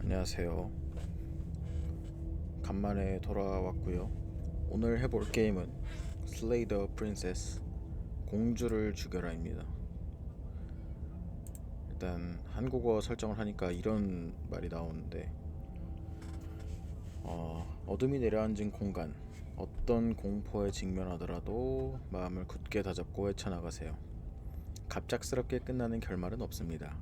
안녕하세요. 간만에 돌아왔고요. 오늘 해볼 게임은 Slay the Princess, 공주를 죽여라입니다. 일단 한국어 설정을 하니까 이런 말이 나오는데 어둠이 내려앉은 공간, 어떤 공포에 직면하더라도 마음을 굳게 다잡고 헤쳐나가세요. 갑작스럽게 끝나는 결말은 없습니다.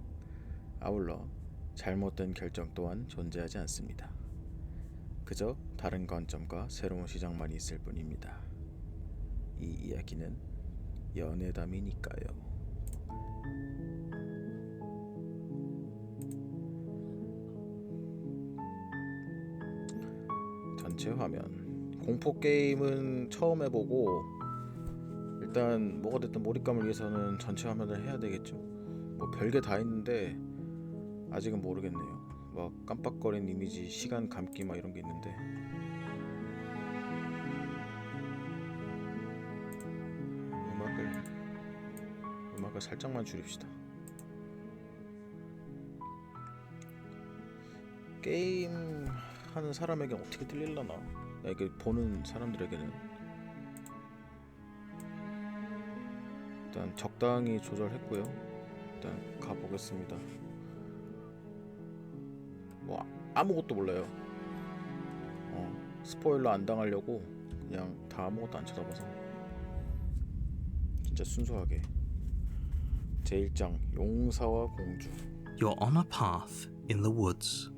아울러 잘못된 결정 또한 존재하지 않습니다. 그저 다른 관점과 새로운 시작만 있을 뿐입니다. 이 이야기는 연애담이니까요. 전체 화면. 공포 게임은 처음 해보고 일단 뭐가 됐든 몰입감을 위해서는 전체 화면을 해야 되겠죠. 뭐 별게 다 있는데 아직은 모르겠네요. 막 깜빡거리는 이미지, 시간 감기 막 이런 게 있는데 음악을 살짝만 줄입시다. 게임 하는 사람에게 어떻게 들릴라나? 이게 보는 사람들에게는 일단 적당히 조절했고요. 일단 가보겠습니다. 뭐 아무것도 몰라요. 스포일러 안 당하려고 그냥 다 아무것도 안 쳐다봐서 진짜 순수하게. 제1장 용사와 공주. You're on a path in the woods,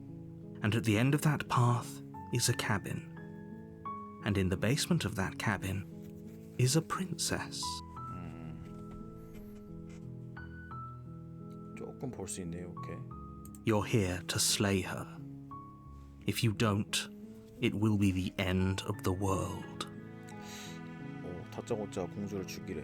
and at the end of that path is a cabin, and in the basement of that cabin is a princess. 조금 볼 수 있네요. 오케이. You're here to slay her. If you don't, it will be the end of the world. 다짜고짜 공주를 죽이래.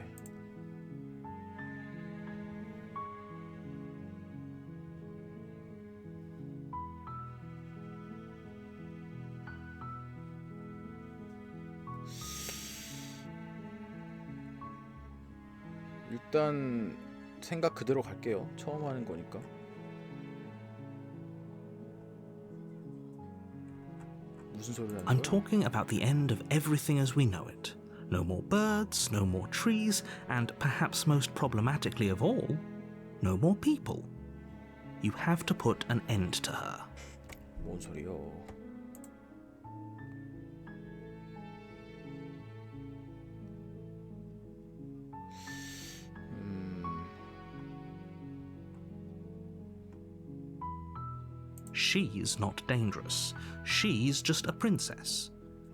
일단 생각 그대로 갈게요. 처음 하는 거니까. 무슨 소리를 하는 거야? I'm talking about the end of everything as we know it. No more birds, no more trees, and perhaps most problematically of all, no more people. You have to put an end to her. 뭔 소리요? She's not dangerous. She's just a princess.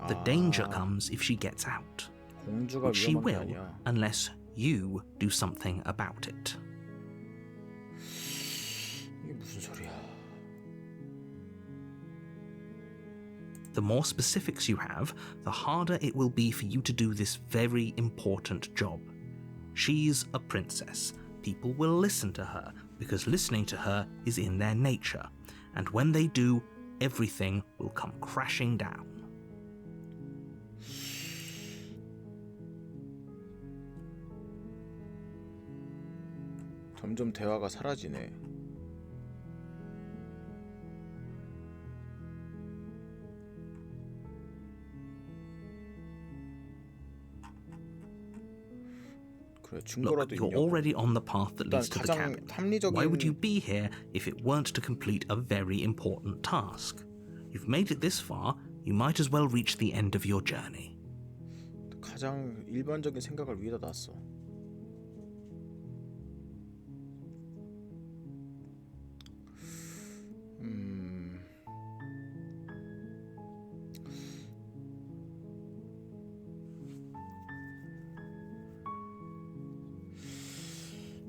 The danger comes if she gets out. 공주가 Which she 위험한 게 will, 아니야. unless you do something about it. 이게 무슨 소리야? The more specifics you have, the harder it will be for you to do this very important job. She's a princess. People will listen to her because listening to her is in their nature. And when they do, everything will come crashing down. 점점 대화가 사라지네. 그래, 증거라도 Look, you're 있냐고. already on the path that leads to the 가장 cabin. 합리적인 Why would you be here if it weren't to complete a very important task? You've made it this far, you might as well reach the end of your journey. 가장 일반적인 생각을 위에다 놨어.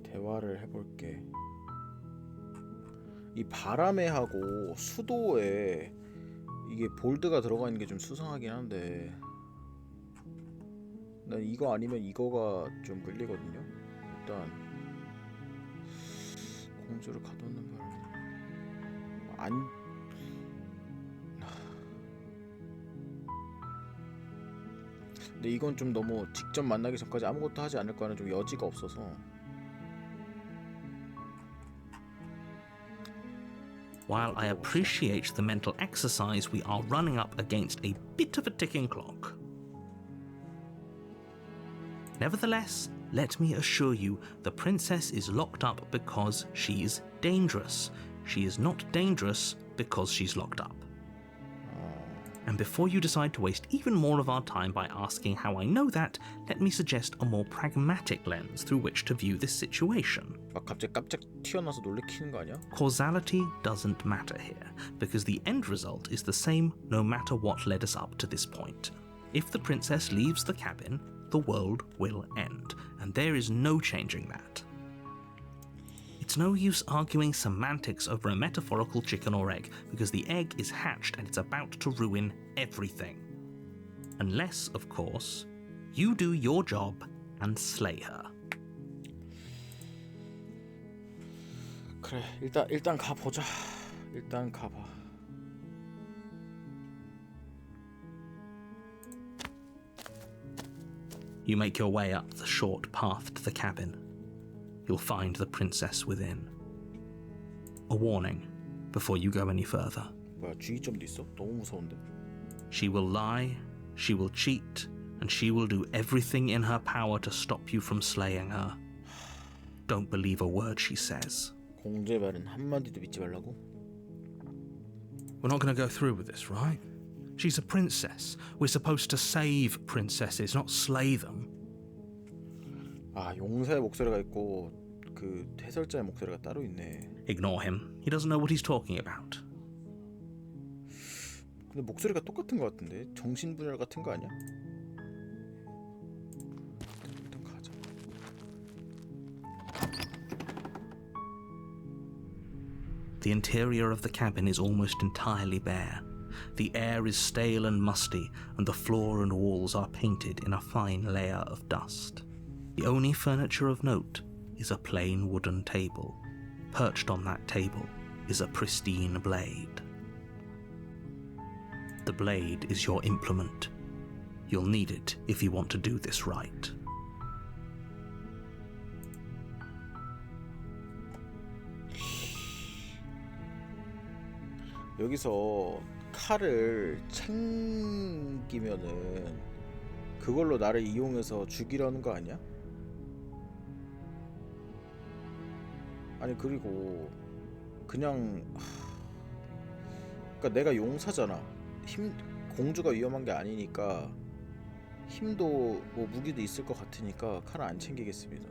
대화를 해볼게. 이 바람에 하고 수도에 이게 볼드가 들어가 있는 게 좀 수상하긴 한데 난 이거 아니면 이거가 좀 끌리거든요. 일단 공주를 가둬놓는 바람에 근데 이건 좀 너무 직접 만나기 전까지 아무것도 하지 않을 거는 좀 여지가 없어서 While I appreciate the mental exercise, we are running up against a bit of a ticking clock. Nevertheless, let me assure you, the princess is locked up because she's dangerous. She is not dangerous because she's locked up. And before you decide to waste even more of our time by asking how I know that, let me suggest a more pragmatic lens through which to view this situation. 막 갑자기 깜짝 튀어나와서 놀래키는 거 아니야? Causality doesn't matter here, because the end result is the same no matter what led us up to this point. If the princess leaves the cabin, the world will end, and there is no changing that. It's no use arguing semantics over a metaphorical chicken or egg, because the egg is hatched and it's about to ruin everything. Unless, of course, you do your job and slay her. 그래, 일단 가보자. 일단 가봐. You make your way up the short path to the cabin. You'll find the princess within. A warning before you go any further. 뭐야, 주의점도 있어? 너무 무서운데. She will lie, she will cheat, and she will do everything in her power to stop you from slaying her. Don't believe a word she says. 공주의 말은 한마디도 믿지 말라고? We're not going to go through with this, right? She's a princess. We're supposed to save princesses, not slay them. 아, 용사의 목소리가 있고 그 해설자의 목소리가 따로 있네. Ignore him. He doesn't know what he's talking about. 근데 목소리가 똑같은 것 같은데? 정신분열 같은 거 아니야? 일단 가자. The interior of the cabin is almost entirely bare. The air is stale and musty, and the floor and walls are painted in a fine layer of dust. The only furniture of note is a plain wooden table. Perched on that table is a pristine blade. The blade is your implement. You'll need it if you want to do this right. 여기서 칼을 챙기면은 그걸로 나를 이용해서 죽이려는 거 아니야? 아니 그리고 그냥 그러니까 내가 용사잖아. 공주가 위험한 게 아니니까 힘도 뭐 무기도 있을 것 같으니까 칼을 안 챙기겠습니다.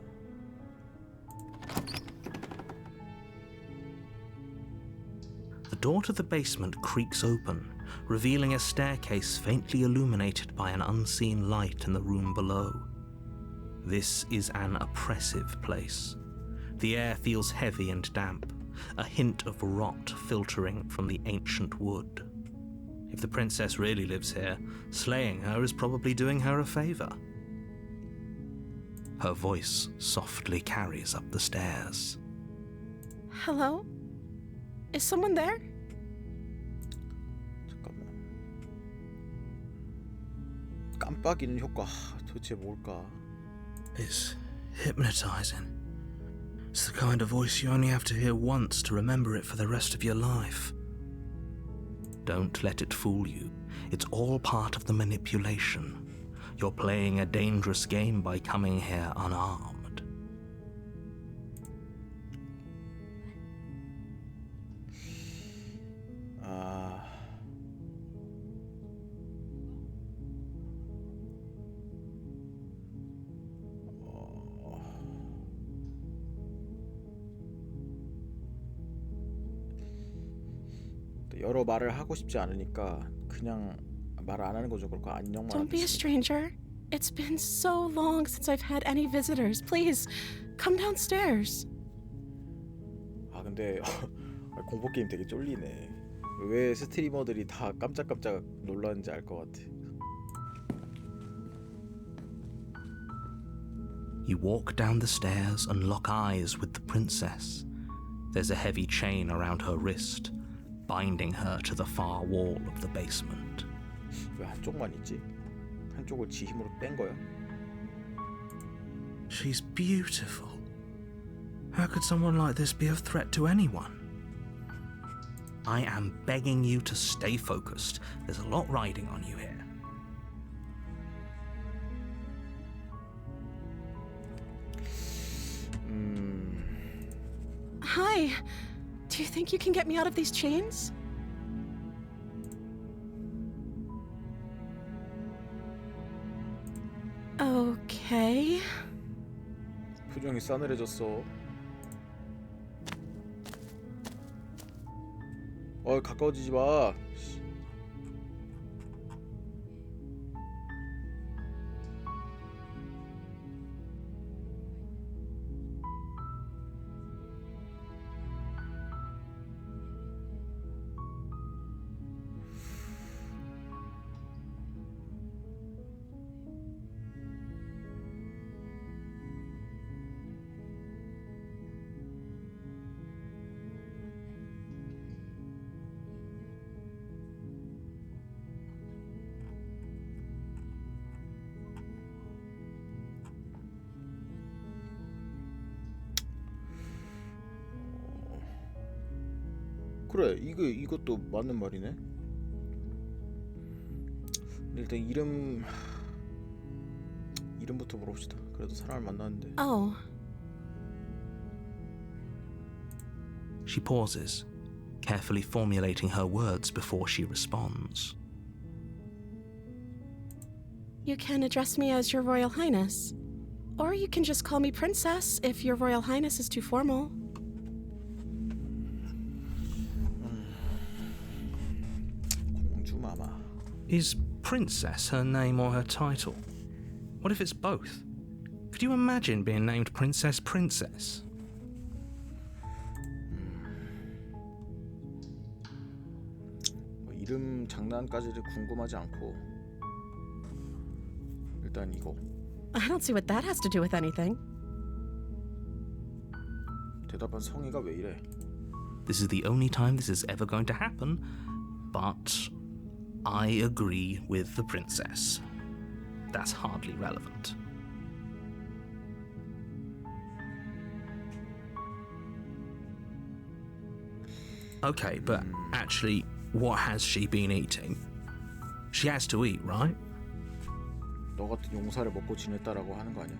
The door to the basement creaks open, revealing a staircase faintly illuminated by an unseen light in the room below. This is an oppressive place. The air feels heavy and damp, a hint of rot filtering from the ancient wood. If the princess really lives here, slaying her is probably doing her a favor. Her voice softly carries up the stairs. Hello? Is someone there? 잠깐만. 깜빡이는 효과 도대체 뭘까? It's hypnotizing. It's the kind of voice you only have to hear once to remember it for the rest of your life. Don't let it fool you. It's all part of the manipulation. You're playing a dangerous game by coming here unarmed. 여러 말을 하고 싶지 않으니까 그냥 말 안 하는 거죠. 그렇고 안녕만. Don't be a stranger. It's been so long since I've had any visitors. Please, come downstairs. 아 근데 공포 게임 되게 쫄리네. 왜 스트리머들이 다 깜짝깜짝 놀라는지 알 것 같아. You walk down the stairs and lock eyes with the princess. There's a heavy chain around her wrist, binding her to the far wall of the basement. 왜 한쪽만 있지? 한쪽을 지 힘으로 뺀 거야? She's beautiful. How could someone like this be a threat to anyone? I am begging you to stay focused. There's a lot riding on you here. Hi. Do you think you can get me out of these chains? Okay. 표정이 싸늘해졌어. 가까워지지 마. 그래, 이것도 맞는 말이네. 일단 이름부터 물어봅시다. 그래도 사람을 만났는데. Oh. She pauses, carefully formulating her words before she responds. You can address me as Your Royal Highness. Or you can just call me Princess if Your Royal Highness is too formal. 공주마마. Is Princess her name or her title? What if it's both? Could you imagine being named Princess Princess? 이름 장난까지는 궁금하지 않고 일단 이거. I don't see what that has to do with anything. 대답한 성의가 왜 이래? This is the only time this is ever going to happen, but I agree with the princess. That's hardly relevant. Okay, but actually, what has she been eating? She has to eat, right? 너 같은 용사를 먹고 지냈다라고 하는 거 아니야?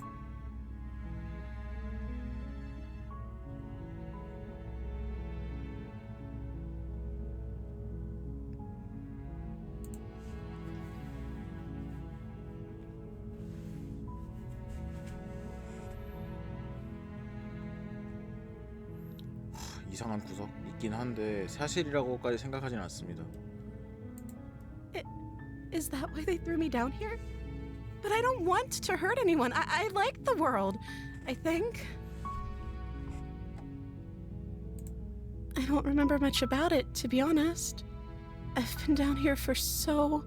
이상한 구석 있긴 한데 사실이라고까지 생각하진 않습니다. Is that why they threw me down here? But I don't want to hurt anyone. I like the world, I think. I don't remember much about it, to be honest. I've been down here for so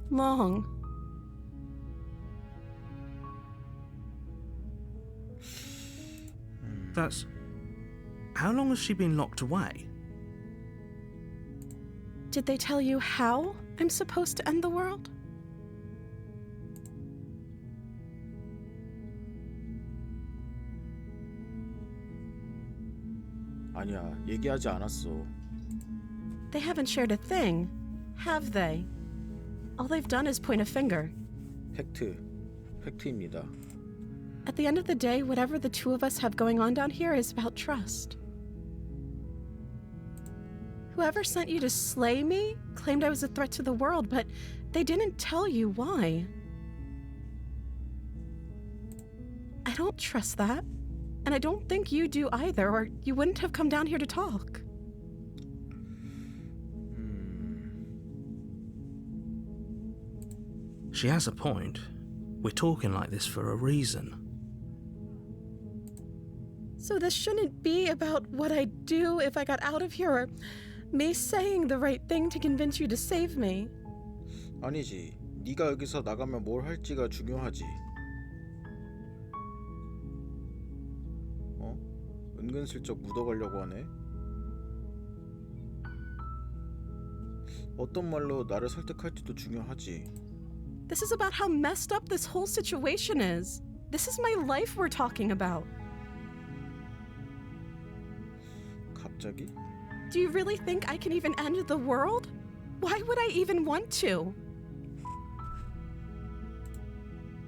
long. That's... How long has she been locked away? Did they tell you how I'm supposed to end the world? 아니야, 얘기하지 않았어. They haven't shared a thing, have they? All they've done is point a finger. 팩트입니다. At the end of the day, whatever the two of us have going on down here is about trust. Whoever sent you to slay me claimed I was a threat to the world, but they didn't tell you why. I don't trust that, and I don't think you do either, or you wouldn't have come down here to talk. She has a point. We're talking like this for a reason. So this shouldn't be about what I'd do if I got out of here, or me saying the right thing to convince you to save me. 아니지. 네가 여기서 나가면 뭘 할지가 중요하지. 은근슬쩍 묻어가려고 하네. 어떤 말로 나를 설득할지도 중요하지. This is about how messed up this whole situation is. This is my life we're talking about. 갑자기? Do you really think I can even end the world? Why would I even want to?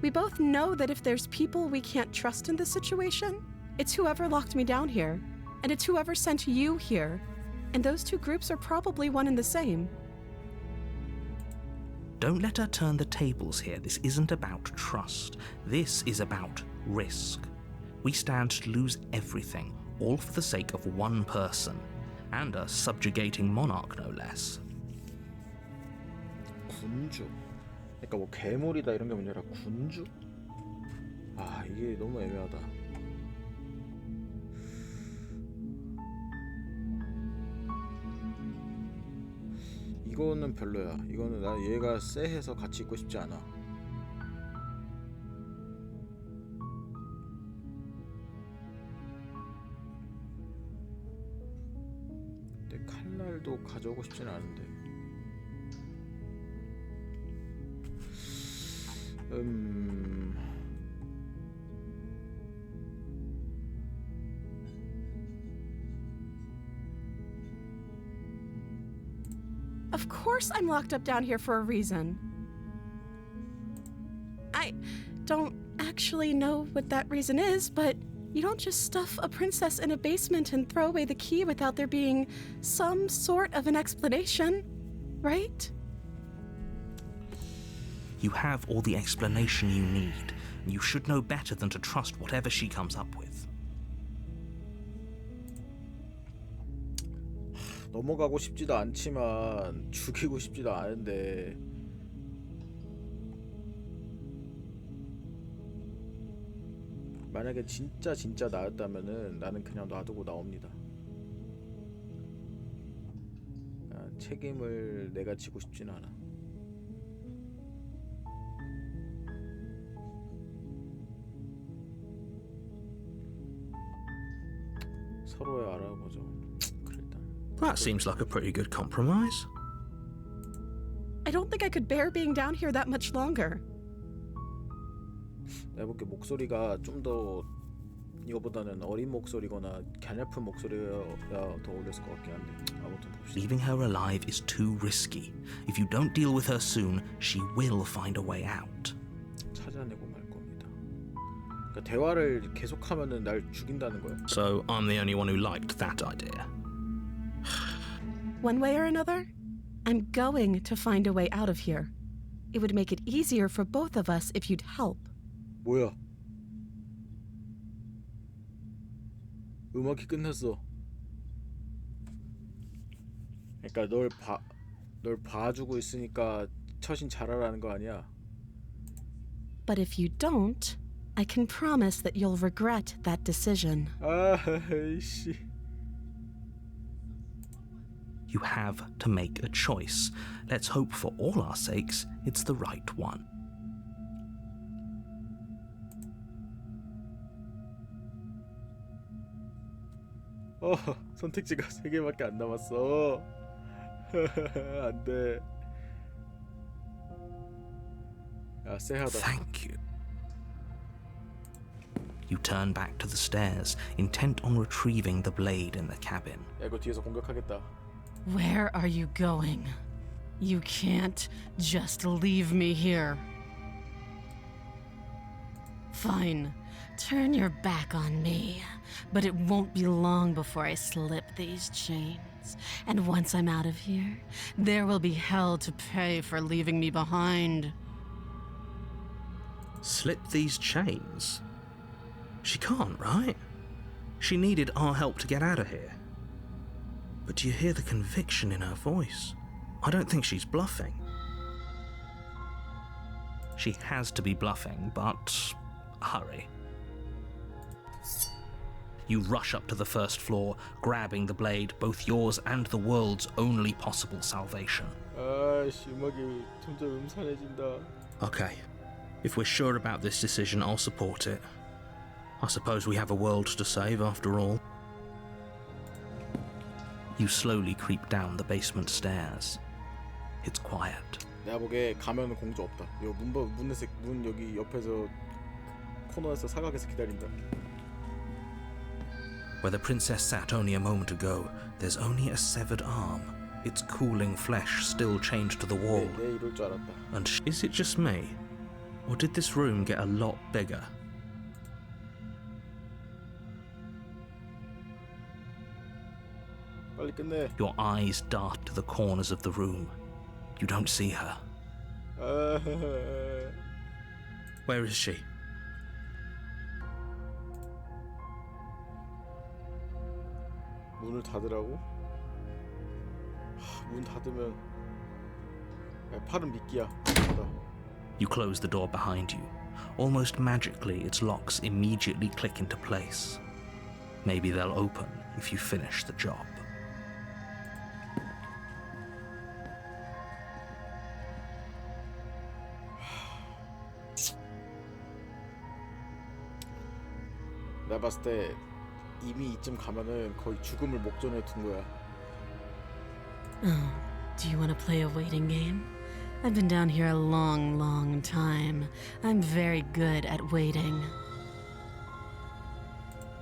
We both know that if there's people we can't trust in this situation, it's whoever locked me down here, and it's whoever sent you here. And those two groups are probably one and the same. Don't let her turn the tables here. This isn't about trust. This is about risk. We stand to lose everything, all for the sake of one person, and a subjugating monarch, no less. 군주. 그러니까 뭐 괴물이다 이런 게 문제라 군주? 아 이게 너무 애매하다. 이거는 별로야. 이거는 나 얘가 쎄해서 같이 있고 싶지 않아. 근데 칼날도 가져오고 싶진 않은데. Of course I'm locked up down here for a reason. I don't actually know what that reason is, but you don't just stuff a princess in a basement and throw away the key without there being some sort of an explanation, right? You have all the explanation you need, and you should know better than to trust whatever she comes up with. 넘어가고 싶지도 않지만 죽이고 싶지도 않은데 만약에 진짜 나였다면은 나는 그냥 놔두고 나옵니다. 책임을 내가 지고 싶진 않아. 서로의 알아보죠. 그래 일단. That seems like a pretty good compromise. I don't think I could bear being down here that much longer. 내가 볼게 목소리가 좀 더 이거보다는 어린 목소리거나 가냘픈 목소리가 더 어울렸을 것 같긴 한데 아무튼 봅시다. Leaving her alive is too risky. If you don't deal with her soon, she will find a way out. 찾아내고 말 겁니다. 그러니까 대화를 계속하면은 날 죽인다는 거야. So I'm the only one who liked that idea. One way or another, I'm going to find a way out of here. It would make it easier for both of us if you'd help. 뭐야? 음악이 끝났어. 그러니까 널 봐주고 있으니까 처신 잘하라는 거 아니야? But if you don't, I can promise that you'll regret that decision. 아이씨. You have to make a choice. Let's hope for all our sakes it's the right one. 선택지가 3개밖에 안 남았어. 안 돼. 야, 쎄하다. Thank you. You turn back to the stairs, intent on retrieving the blade in the cabin. 야, 이거 뒤에서 공격하겠다. Where are you going? You can't just leave me here. Fine, turn your back on me, but it won't be long before I slip these chains. And once I'm out of here, there will be hell to pay for leaving me behind. Slip these chains? She can't, right? She needed our help to get out of here. But do you hear the conviction in her voice? I don't think she's bluffing. She has to be bluffing, but hurry. You rush up to the first floor, grabbing the blade, both yours and the world's only possible salvation. 아이씨, 음악이 점점 음산해진다. Okay, if we're sure about this decision, I'll support it. I suppose we have a world to save after all. You slowly creep down the basement stairs. It's quiet. 내가 보기에 가면은 공주 없다. 이거 문 여기 옆에서 코너에서 사각에서 기다린다. Where the princess sat only a moment ago, there's only a severed arm, its cooling flesh still chained to the wall. 내 이럴 줄 알았다. And is it just me? Or did this room get a lot bigger? 빨리 끝내. Your eyes dart to the corners of the room. You don't see her. Where is she? 문을 닫으라고? 문 닫으면 팔은 미끼야. 닫아. You close the door behind you. Almost magically, its locks immediately click into place. Maybe they'll open if you finish the job. 내가 봤을 때 이미 이쯤 가면은 거의 죽음을 목전에 둔 거야. Oh, do you want to play a waiting game? I've been down here a long, long time. I'm very good at waiting.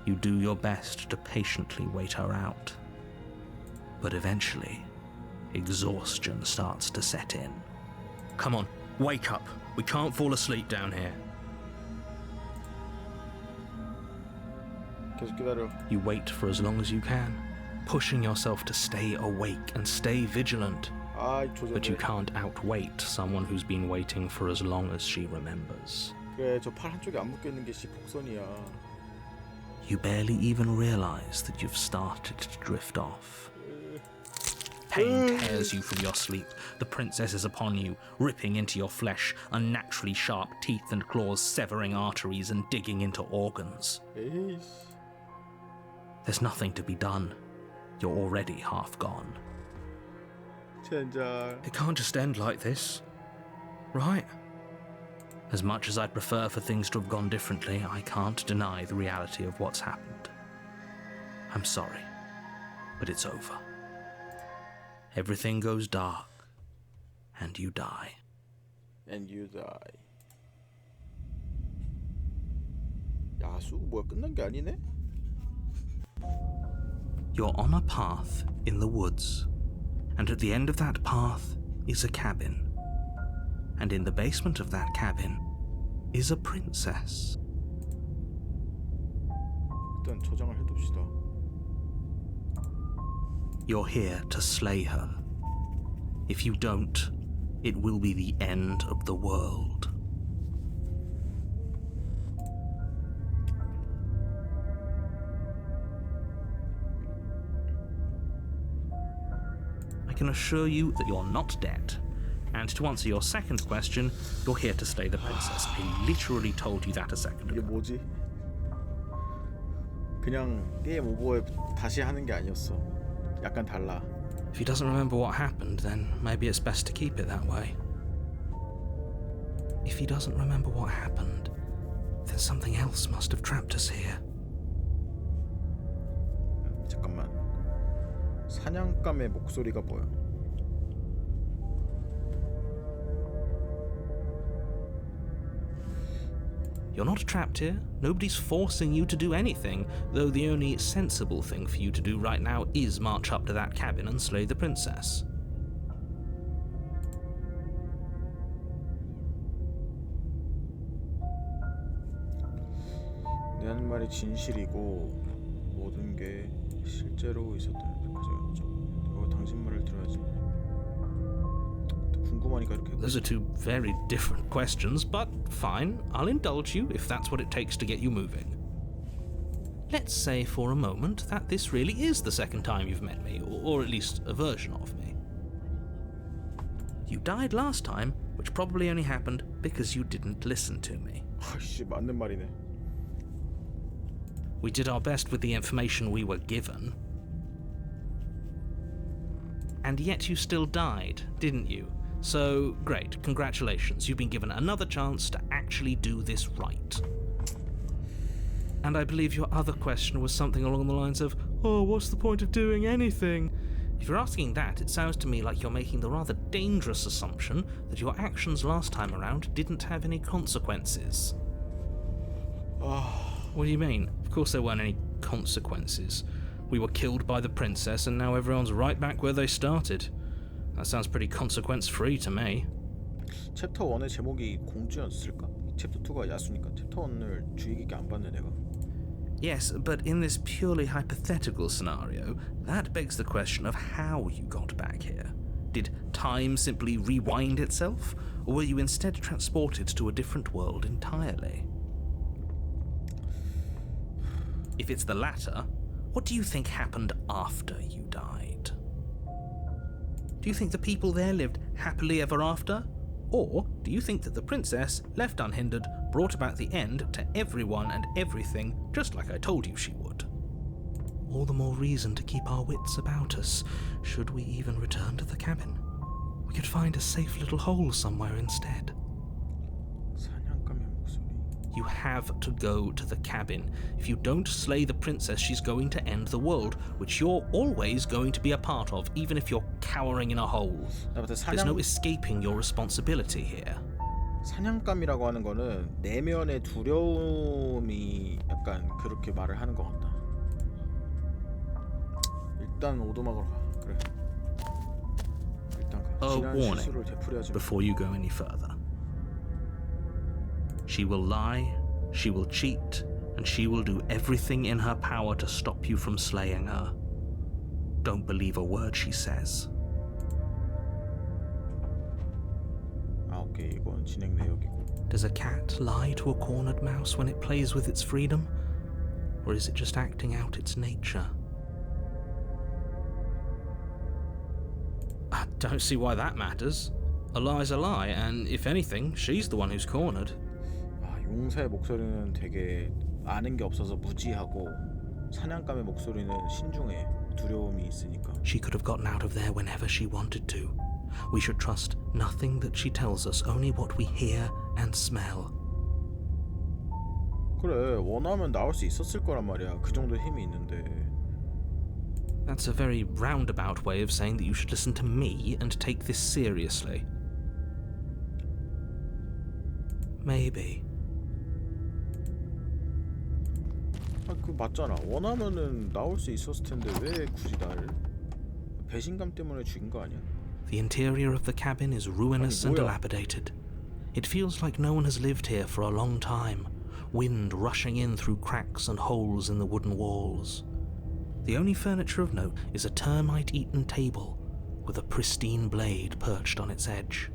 You do your best to patiently wait her out. But eventually, exhaustion starts to set in. Come on, wake up. We can't fall asleep down here. 계속 기다려. You wait for as long as you can, pushing yourself to stay awake and stay vigilant. But you can't outwait someone who's been waiting for as long as she remembers. 그래, 저 팔 한쪽에 안 묶여 있는 게 복선이야. You barely even realize that you've started to drift off. Pain tears you from your sleep. The princess is upon you, ripping into your flesh, unnaturally sharp teeth and claws severing arteries and digging into organs. 에이씨. There's nothing to be done. You're already half gone. 젠장. It can't just end like this, right? As much as I'd prefer for things to have gone differently, I can't deny the reality of what's happened. I'm sorry, but it's over. Everything goes dark, and you die. And you die. 야수? 뭐야, 끝난 게 아니네? You're on a path in the woods, and at the end of that path is a cabin. And in the basement of that cabin is a princess. 일단 저장을 해둡시다. You're here to slay her. If you don't, it will be the end of the world. I can assure you that you're not dead. And to answer your second question, you're here to slay the princess. I literally told you that a second 이게 ago. 뭐지? 그냥 게임 오버에 다시 하는 게 아니었어. 약간 달라. If he doesn't remember what happened, then maybe it's best to keep it that way. If he doesn't remember what happened, then something else must have trapped us here. 잠깐만. 사냥감의 목소리가 보여. You're not trapped here. Nobody's forcing you to do anything, though the only sensible thing for you to do right now is march up to that cabin and slay the princess. 내 하는 말이 진실이고 모든 게 실제로 있었던 가져야죠. 뭐 당신 말을 들어야지. 궁금하니까 이렇게. Those are two very different questions, but fine, I'll indulge you if that's what it takes to get you moving. Let's say for a moment that this really is the second time you've met me, or at least a version of me. You died last time, which probably only happened because you didn't listen to me. 아씨, 맞는 말이네. We did our best with the information we were given. And yet you still died, didn't you? So, great, congratulations, you've been given another chance to actually do this right. And I believe your other question was something along the lines of, oh, what's the point of doing anything? If you're asking that, it sounds to me like you're making the rather dangerous assumption that your actions last time around didn't have any consequences. What do you mean? Of course there weren't any consequences. We were killed by the princess, and now everyone's right back where they started. That sounds pretty consequence-free to me. 챕터 1의 제목이 공주였을까? 챕터 2가 야수니까 챕터 1을 주의 깊게 안 봤네 내가. Yes, but in this purely hypothetical scenario, that begs the question of how you got back here. Did time simply rewind itself, or were you instead transported to a different world entirely? If it's the latter, what do you think happened after you died? Do you think the people there lived happily ever after? Or do you think that the princess, left unhindered, brought about the end to everyone and everything, just like I told you she would? All the more reason to keep our wits about us, should we even return to the cabin. We could find a safe little hole somewhere instead. 사냥감의 목소리. You have to go to the cabin. If you don't slay the princess, she's going to end the world, which you're always going to be a part of, even if you're cowering in a hole. There's no escaping your responsibility here. 사냥감이라고 하는 거는 내면의 두려움이 약간 그렇게 말을 하는 것 같다. 일단 오두막으로 가. 그래. 일단 가. A 지난 warning 실수를 되풀이하지 마. before you go any further. She will lie, she will cheat, and she will do everything in her power to stop you from slaying her. Don't believe a word she says. 아, 오케이. 이건 진행 내역이고. Does a cat lie to a cornered mouse when it plays with its freedom? Or is it just acting out its nature? I don't see why that matters. A lie's a lie, and if anything, she's the one who's cornered. 아, 용사의 목소리는 되게 아는 게 없어서 무지하고 사냥감의 목소리는 신중해. 두려움이 있으니까. She could have gotten out of there whenever she wanted to. We should trust nothing that she tells us, only what we hear and smell. 그래, 원하면 나올 수 있었을 거란 말이야. 그 정도 힘이 있는데. That's a very roundabout way of saying that you should listen to me and take this seriously. Maybe. 아, 그거 맞잖아. 원하면은 나올 수 있었을 텐데 왜 굳이 나를? 배신감 때문에 죽인 거 아니야? The interior of the cabin is ruinous and 뭐야? dilapidated. It feels like no one has lived here for a long time, wind rushing in through cracks and holes in the wooden walls. The only furniture of note is a termite-eaten table with a pristine blade perched on its edge.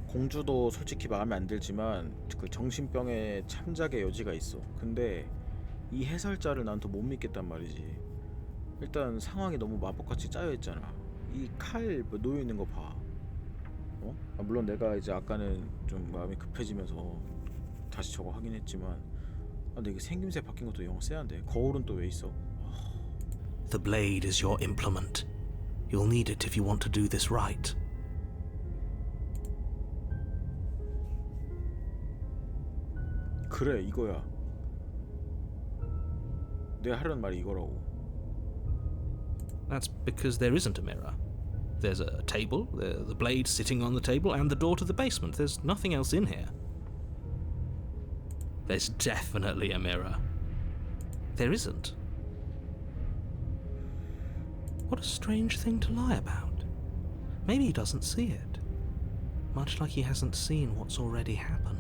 공주도 솔직히 마음에 안 들지만 그 정신병의 참작의 여지가 있어. 근데 이 해설자를 난 더 못 믿겠단 말이지. 일단 상황이 너무 마법같이 짜여 있잖아. 이 칼 놓여 있는 거 봐. 어? 아, 물론 내가 이제 아까는 좀 마음이 급해지면서 다시 저거 확인했지만, 아, 근데 이게 생김새 바뀐 것도 영 쎄한데. 거울은 또 왜 있어? The blade is your implement. You'll need it if you want to do this right. 그래, 이거야. 내가 하려는 말이 이거라고. That's because there isn't a mirror. There's a table, the blade sitting on the table, and the door to the basement. There's nothing else in here. There's definitely a mirror. There isn't. What a strange thing to lie about. Maybe he doesn't see it. Much like he hasn't seen what's already happened.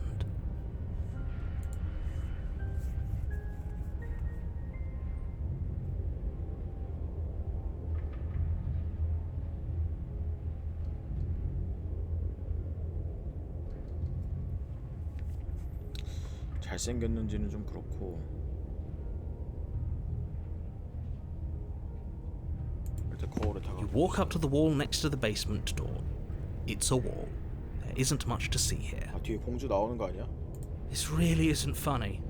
잘생겼는지는 좀 그렇고. 일단 거울에 다가. You walk up to the wall next to the basement door. It's a wall. There isn't much to see here. 아, 뒤에 공주 나오는 거 아니야? This really isn't funny.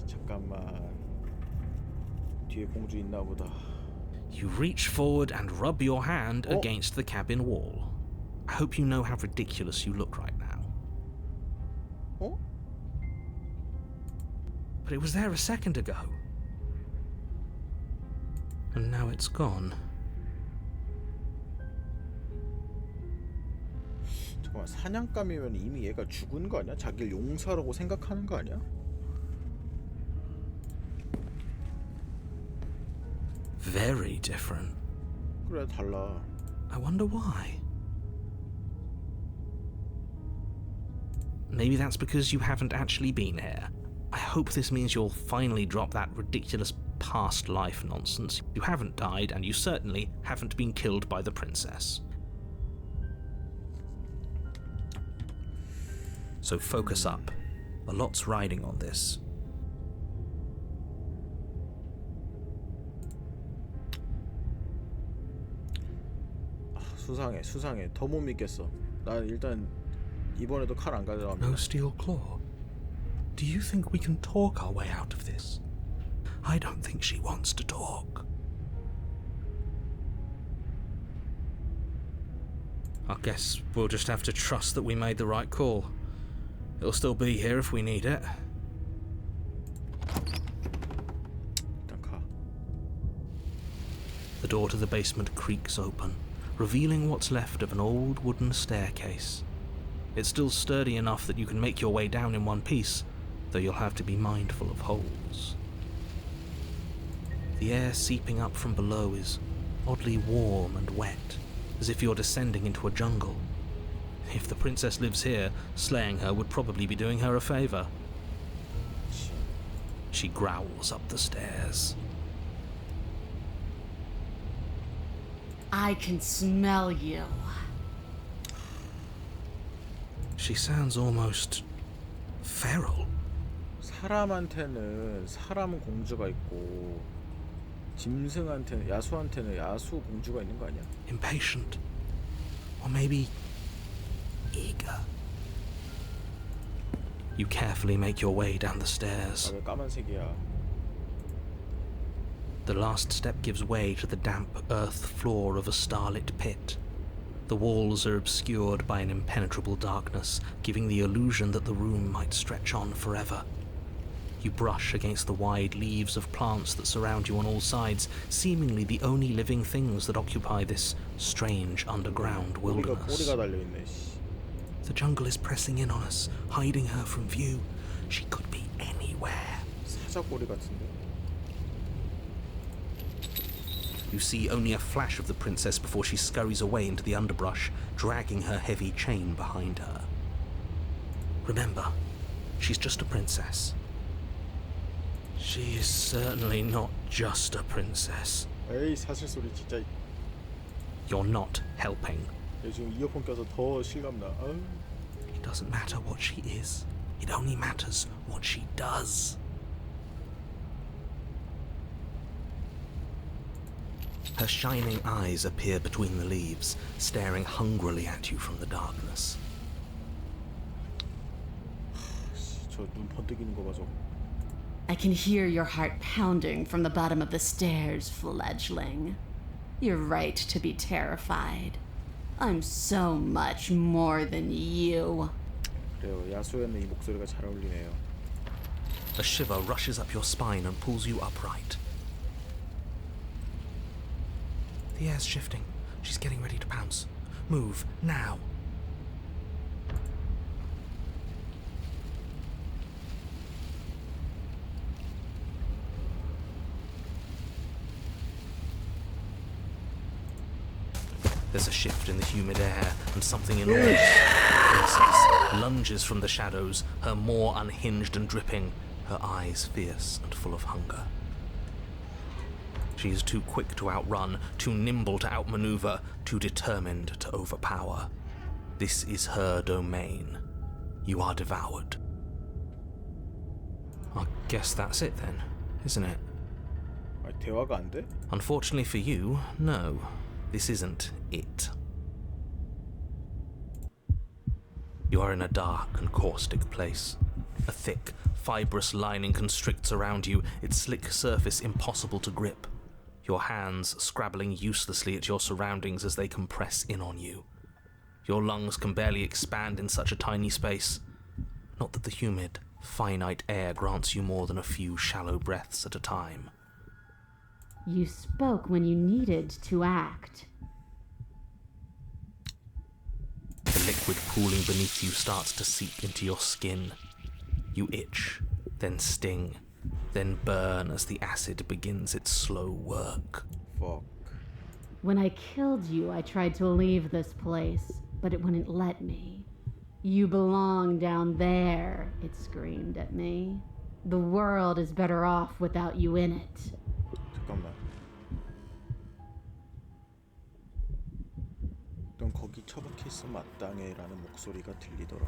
잠깐만. 뒤에 공주 있나 보다. You reach forward and rub your hand against the cabin wall. I hope you know how ridiculous you look right now. 어? But it was there a second ago. And now it's gone. 잠깐만, 사냥감이면 이미 얘가 죽은 거 아니야? 자기를 용사라고 생각하는 거 아니야? Very different. 그래, 달라. I wonder why. Maybe that's because you haven't actually been here. I hope this means you'll finally drop that ridiculous past life nonsense. You haven't died, and you certainly haven't been killed by the princess. So focus up. A lot's riding on this. 수상해. 더 못 믿겠어. 난 일단 이번에도 칼 안 가져갑니다. No steel claw. Do you think we can talk our way out of this? I don't think she wants to talk. I guess we'll just have to trust that we made the right call. It'll still be here if we need it. 일단 가. The door to the basement creaks open, revealing what's left of an old wooden staircase. It's still sturdy enough that you can make your way down in one piece, though you'll have to be mindful of holes. The air seeping up from below is oddly warm and wet, as if you're descending into a jungle. If the princess lives here, slaying her would probably be doing her a favor. She growls up the stairs. I can smell you. She sounds almost feral. 사람한테는 사람 공주가 있고 짐승한테는 야수한테는 야수 공주가 있는 거 아니야? Impatient. Or maybe eager. You carefully make your way down the stairs. 아, 왜 까만색이야? The last step gives way to the damp earth floor of a starlit pit. The walls are obscured by an impenetrable darkness, giving the illusion that the room might stretch on forever. You brush against the wide leaves of plants that surround you on all sides, seemingly the only living things that occupy this strange underground wilderness. 꼬리가 달려있네. The jungle is pressing in on us, hiding her from view. She could be anywhere. 사자꼬리 같은데. You see only a flash of the princess before she scurries away into the underbrush, dragging her heavy chain behind her. Remember, she's just a princess. She is certainly not just a princess. 에이, 사실 소리 진짜. You're not helping. 얘 지금 이어폰 껴서 더 실감나. 아유. It doesn't matter what she is. It only matters what she does. Her shining eyes appear between the leaves, staring hungrily at you from the darkness. 저 눈 번뜩이는 거 봐, 저거. I can hear your heart pounding from the bottom of the stairs, fledgling. You're right to be terrified. I'm so much more than you. 그래요, 야수에는 이 목소리가 잘 어울리네요. A shiver rushes up your spine and pulls you upright. The air's shifting. She's getting ready to pounce. Move, now. There's a shift in the humid air, and something enormous. The princess lunges from the shadows, her maw unhinged and dripping, her eyes fierce and full of hunger. She is too quick to outrun, too nimble to outmaneuver, too determined to overpower. This is her domain. You are devoured. I guess that's it then, isn't it? 아, 대화가 안 돼? Unfortunately for you, no. This isn't it. You are in a dark and caustic place. A thick, fibrous lining constricts around you, its slick surface impossible to grip. Your hands scrabbling uselessly at your surroundings as they compress in on you. Your lungs can barely expand in such a tiny space. Not that the humid, finite air grants you more than a few shallow breaths at a time. You spoke when you needed to act. The liquid liquid pooling beneath you starts to seep into your skin. You itch, then sting, then burn as the acid begins its slow work. Fuck. When I killed you, I tried to leave this place, but it wouldn't let me. You belong down there, it screamed at me. The world is better off without you in it. 잠깐만. 넌 거기 처박혀 있어 마땅해라는 목소리가 들리더라.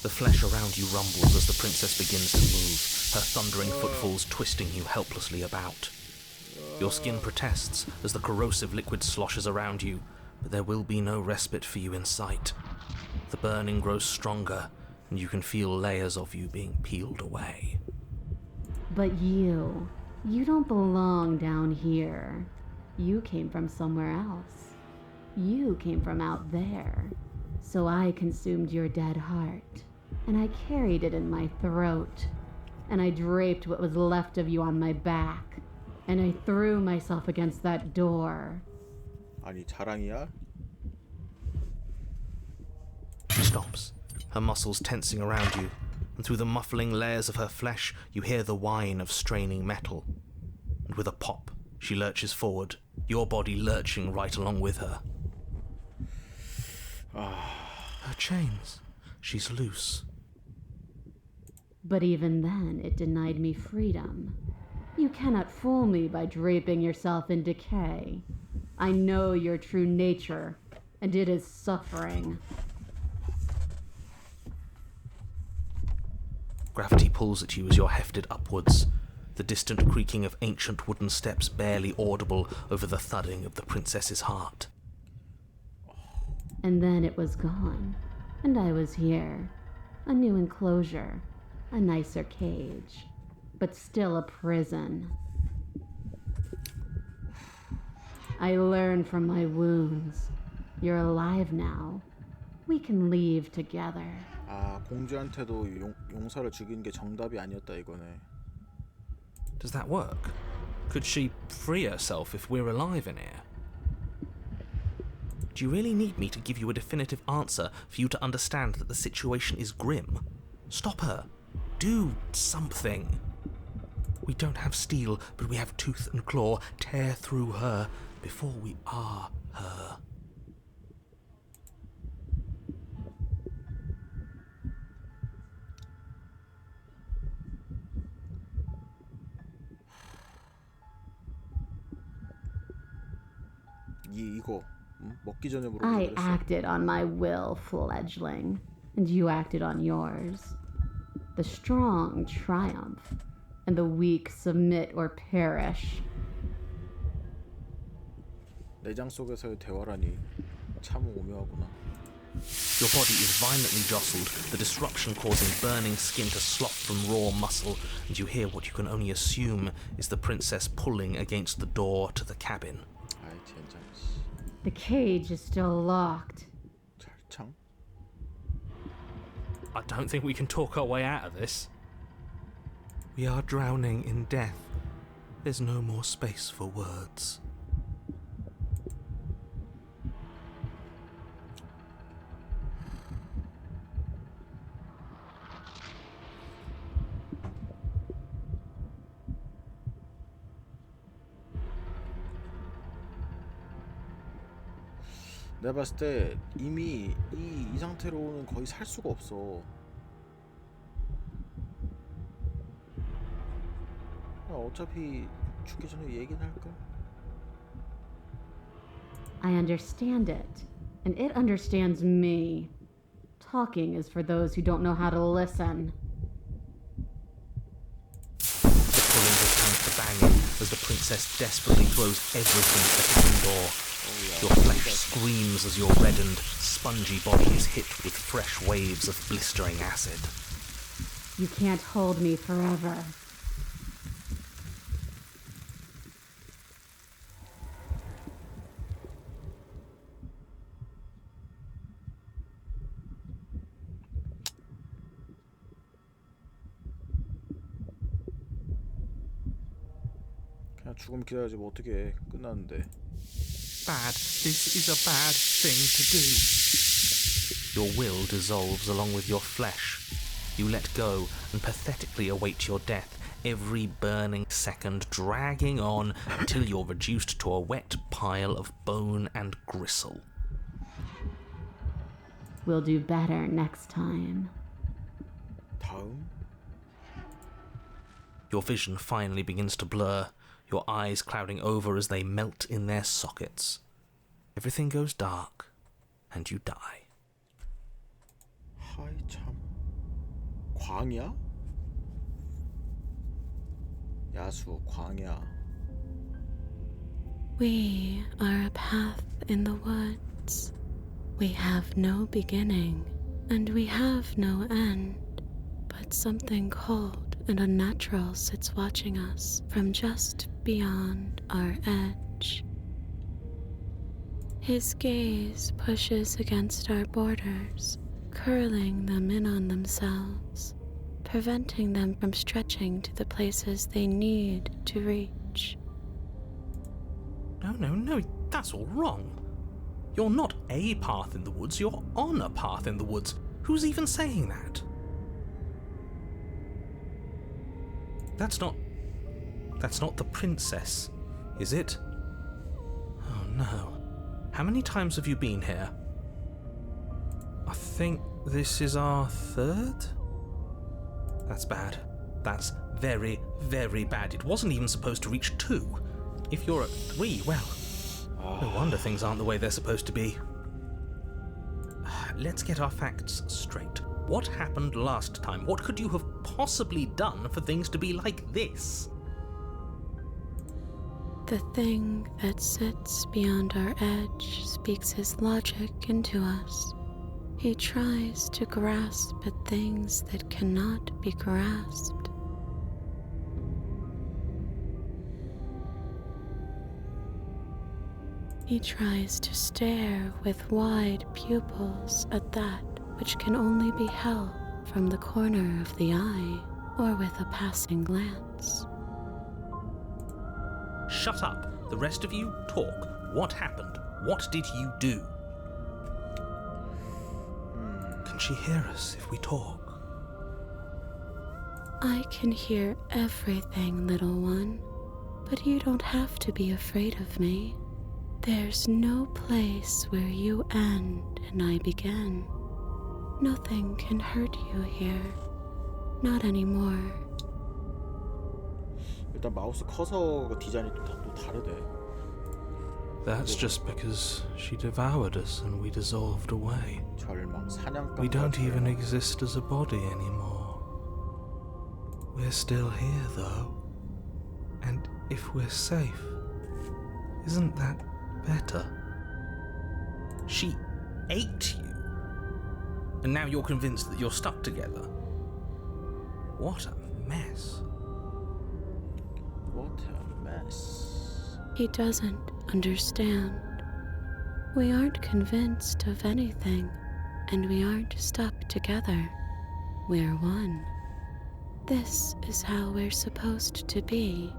The flesh around you rumbles as the princess begins to move, her thundering footfalls twisting you helplessly about. Your skin protests as the corrosive liquid sloshes around you, but there will be no respite for you in sight. The burning grows stronger, and you can feel layers of you being peeled away. But you don't belong down here. You came from somewhere else. You came from out there. So I consumed your dead heart, and I carried it in my throat, and I draped what was left of you on my back, and I threw myself against that door. 아니 자랑이야? She stops, her muscles tensing around you, and through the muffling layers of her flesh you hear the whine of straining metal. And with a pop, she lurches forward, your body lurching right along with her. Her chains. She's loose. But even then, it denied me freedom. You cannot fool me by draping yourself in decay. I know your true nature, and it is suffering. Gravity pulls at you as you're hefted upwards, the distant creaking of ancient wooden steps barely audible over the thudding of the princess's heart. And then it was gone, and I was here. A new enclosure, a nicer cage, but still a prison. I learned from my wounds. You're alive now. We can leave together. 아 공주한테도 용사를 죽이는 게 정답이 아니었다 이거네. Does that work? Could she free herself if we're alive in here? Do you really need me to give you a definitive answer for you to understand that the situation is grim? Stop her. Do something. We don't have steel, but we have tooth and claw. Tear through her before we are her. 이거 먹기 전에 물어보자 I 그랬어. acted on my will, fledgling, and you acted on yours. The strong triumph, and the weak submit or perish. 내장 속에서의 대화라니 참 오묘하구나. Your body is violently jostled, the disruption causing burning skin to slop from raw muscle, and you hear what you can only assume is the princess pulling against the door to the cabin. 아이 젠장. The cage is still locked. 잘창. I don't think we can talk our way out of this. We are drowning in death. There's no more space for words. 내가 봤을 때 이미 이 상태로는 거의 살 수가 없어. 어차피 죽기 전에 얘기는 할까? I understand it, and it understands me. Talking is for those who don't know how to listen. The pulling becomes the banging as the princess desperately throws everything at the cabin door. Your flesh screams as your reddened, spongy body is hit with fresh waves of blistering acid. You can't hold me forever. 그냥 죽음 기다려야지 뭐 어떻게 해. 끝났는데. Bad. This is a bad thing to do. Your will dissolves along with your flesh. You let go and pathetically await your death, every burning second dragging on until you're reduced to a wet pile of bone and gristle. We'll do better next time. 다음? Your vision finally begins to blur, your eyes clouding over as they melt in their sockets. Everything goes dark, and you die. 하이 참. 광야? 야수 광야. We are a path in the woods. We have no beginning, and we have no end, but something cold and unnatural sits watching us from just beyond our edge. His gaze pushes against our borders, curling them in on themselves, preventing them from stretching to the places they need to reach. No, that's all wrong. You're not a path in the woods, you're on a path in the woods. Who's even saying that? That's not the princess, is it? Oh no. How many times have you been here? I think this is our third? That's bad. That's very, very bad. It wasn't even supposed to reach 2. If you're at 3, well, no wonder things aren't the way they're supposed to be. Let's get our facts straight. What happened last time? What could you have possibly done for things to be like this? The thing that sits beyond our edge speaks his logic into us. He tries to grasp at things that cannot be grasped. He tries to stare with wide pupils at that which can only be held from the corner of the eye or with a passing glance. Shut up. The rest of you, talk. What happened? What did you do? Can she hear us if we talk? I can hear everything, little one, but you don't have to be afraid of me. There's no place where you end and I begin. Nothing can hurt you here. Not anymore. 일단 마우스 커서 디자인이 또 다르대. That's just because she devoured us and we dissolved away. 절망, 사냥감. We don't even exist as a body anymore. We're still here, though. And if we're safe, isn't that better? She ate you. And now you're convinced that you're stuck together. What a mess. What a mess. He doesn't understand. We aren't convinced of anything, and we aren't stuck together. We're one. This is how we're supposed to be.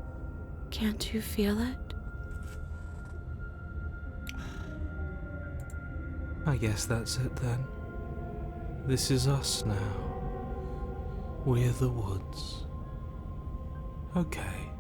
Can't you feel it? I guess that's it then. This is us now. We're the woods. Okay.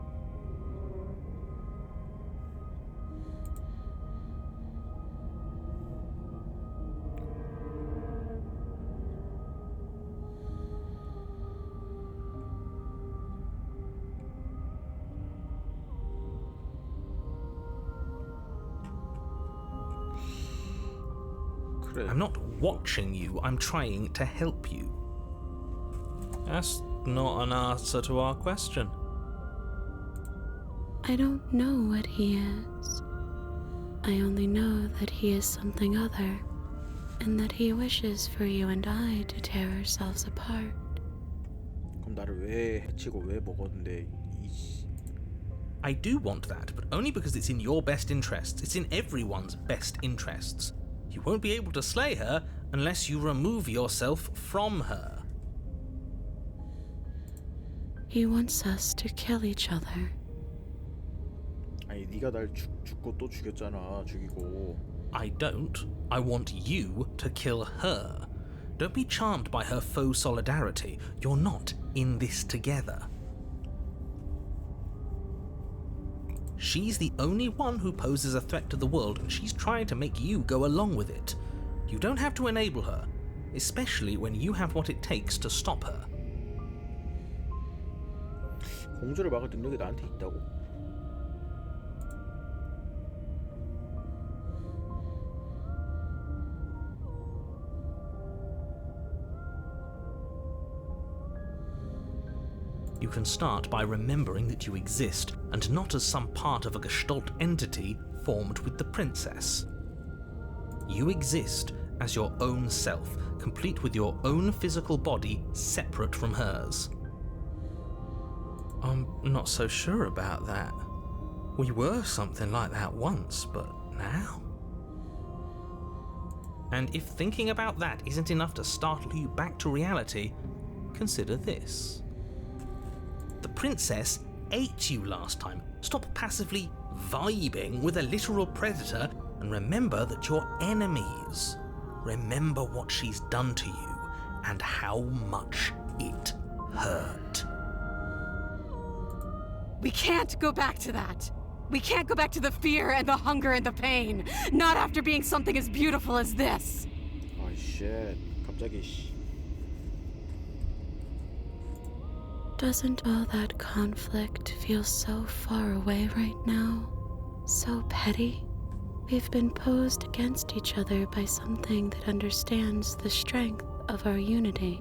그래. I'm not watching you, I'm trying to help you. That's not an answer to our question. I don't know what he is. I only know that he is something other, and that he wishes for you and I to tear ourselves apart. 그럼 나를 왜 해치고 왜 먹었는데 I do want that, but only because it's in your best interests. It's in everyone's best interests. You won't be able to slay her unless you remove yourself from her. He wants us to kill each other. 아니 네가 날 죽고 또 죽였잖아. 죽이고. I don't. I want you to kill her. Don't be charmed by her faux solidarity. You're not in this together. She's the only one who poses a threat to the world, and she's trying to make you go along with it. You don't have to enable her, especially when you have what it takes to stop her. 공주를 막을 능력이 나한테 있다고? You can start by remembering that you exist, and not as some part of a Gestalt entity formed with the princess. You exist as your own self, complete with your own physical body, separate from hers. I'm not so sure about that. We were something like that once, but now? And if thinking about that isn't enough to startle you back to reality, consider this. The princess ate you last time. Stop passively vibing with a literal predator and remember that you're enemies. Remember what she's done to you and how much it hurt. We can't go back to that. We can't go back to the fear and the hunger and the pain. Not after being something as beautiful as this. Oh shit. 갑자기 씨. Doesn't all that conflict feel so far away right now? So petty? We've been posed against each other by something that understands the strength of our unity.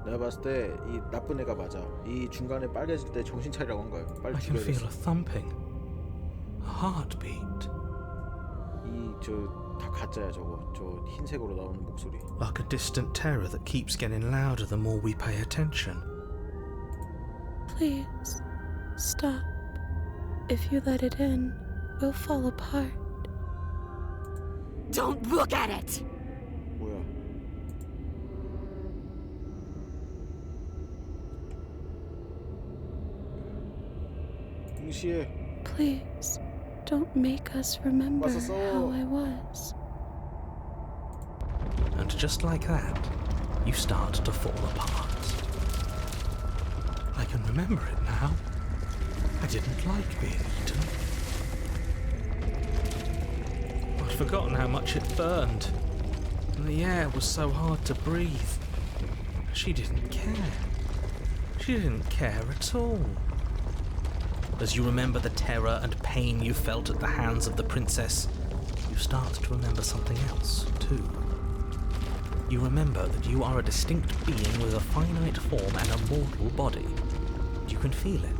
내가 봤을 때 이 나쁜 애가 맞아. 이 중간에 빨개질 때 정신 차리라고 한 거예요. 빨리 I can feel 죽여야겠어. a thumping, a heartbeat, 저 다 가짜야 저거. 저 흰색으로 나오는 목소리. like a distant terror that keeps getting louder the more we pay attention. Please, stop. If you let it in, we'll fall apart. Don't look at it! 뭐야? 무시해. Please, don't make us remember Wasn't how I was. And just like that, you start to fall apart. I can remember it now. I didn't like being eaten. I'd forgotten how much it burned. And the air was so hard to breathe. She didn't care. She didn't care at all. As you remember the terror and pain you felt at the hands of the princess, you start to remember something else, too. You remember that you are a distinct being with a finite form and a mortal body. You can feel it.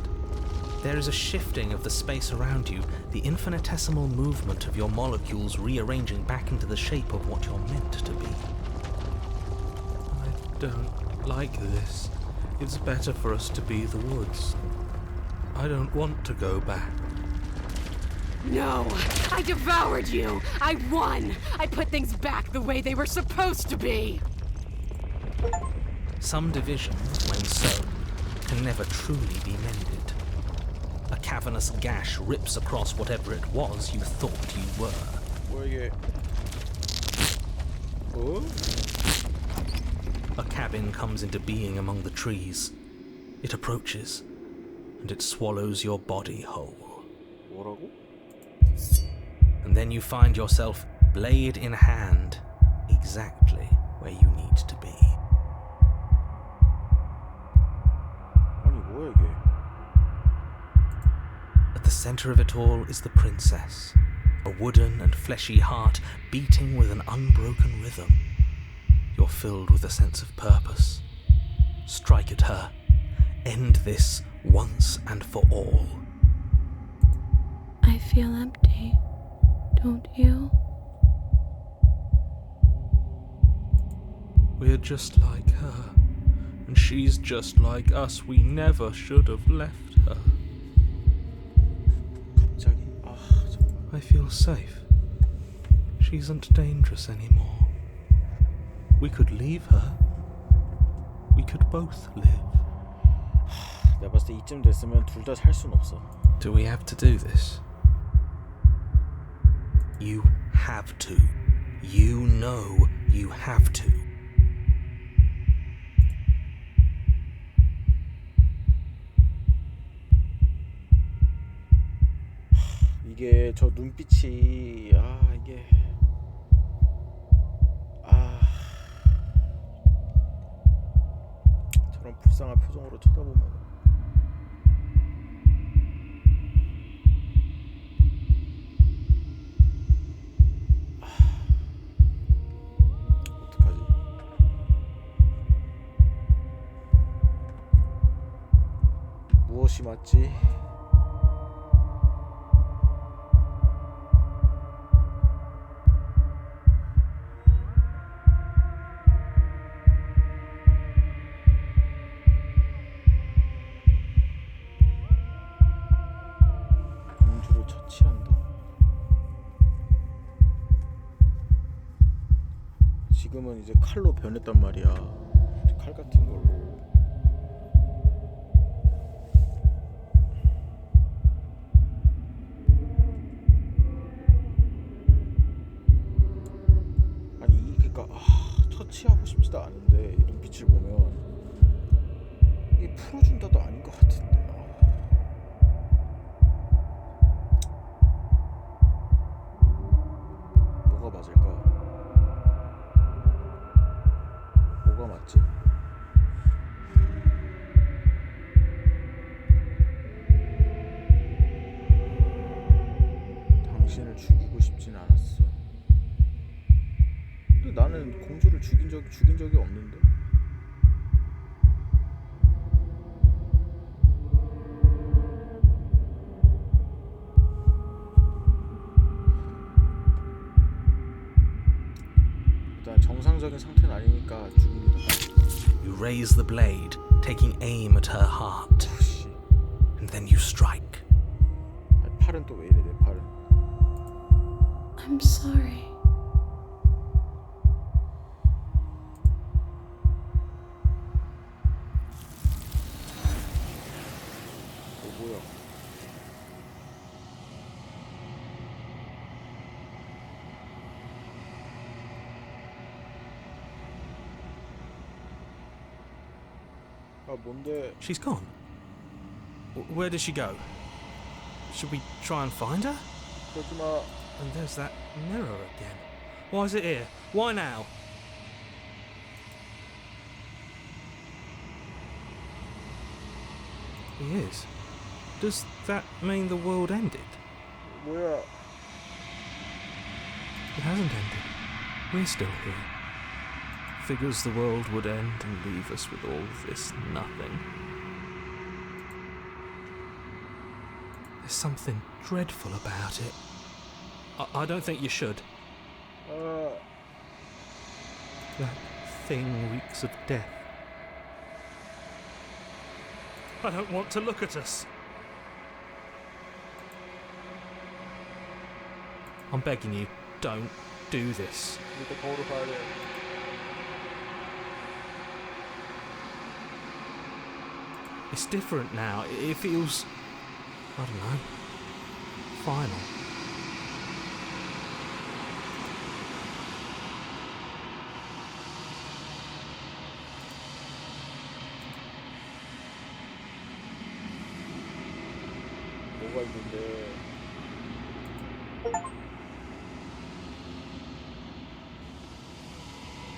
There is a shifting of the space around you, the infinitesimal movement of your molecules rearranging back into the shape of what you're meant to be. I don't like this. It's better for us to be the woods. I don't want to go back. No! I devoured you! I won! I put things back the way they were supposed to be! Some divisions, when sown, can never truly be mended. A cavernous gash rips across whatever it was you thought you were. 뭐야 이게? 어? A cabin comes into being among the trees. It approaches, and it swallows your body whole. 뭐라고? And then you find yourself, blade in hand, exactly where you need to be. 아니 뭐야 이게? At the center of it all is the princess, a wooden and fleshy heart beating with an unbroken rhythm. You're filled with a sense of purpose. Strike at her. End this once and for all. I feel empty, don't you? We're just like her, and she's just like us. We never should have left her. 갑자기 정말. I feel safe. She isn't dangerous anymore. We could leave her. We could both live. 내가 봤을 때 이쯤 됐으면 둘 다 살 순 없어. Do we have to do this? You have to. You know you have to. 이게 저 눈빛이 이게 저런 불쌍한 표정으로 쳐다보면 어떡하지? 무엇이 맞지? 공주를 처치한다. 지금은 이제 칼로 변했단 말이야. 칼 같은 걸로. 아니 그러니까 처치하고 싶지도 않은데 이 눈빛을 보면 이게 풀어준다도 아닌 것 같은데. 뭐가 맞을까? 뭐가 맞지? 당신을 죽이고 싶진 않았어. 근데 나는 공주를 죽인 적이 없는데. 일단 정상적인 상태는 아니니까 죽입니다. You raise the blade, taking aim at her heart, 씨, and then you strike. 팔은 또 왜 이래 내 팔은? I'm sorry. 뭐야? 뭔데? She's gone. Where did she go? Should we try and find her? 그러지 마. And there's that mirror again. Why is it here? Why now? He is. Does that mean the world ended? 뭐야? It hasn't ended. We're still here. Figures the world would end and leave us with all this nothing. There's something dreadful about it. I don't think you should. That thing reeks of death. I don't want to look at us. I'm begging you, don't do this. 이제 거울을 봐야 돼. It's different now. It feels, I don't know, final. 뭐가 있는데?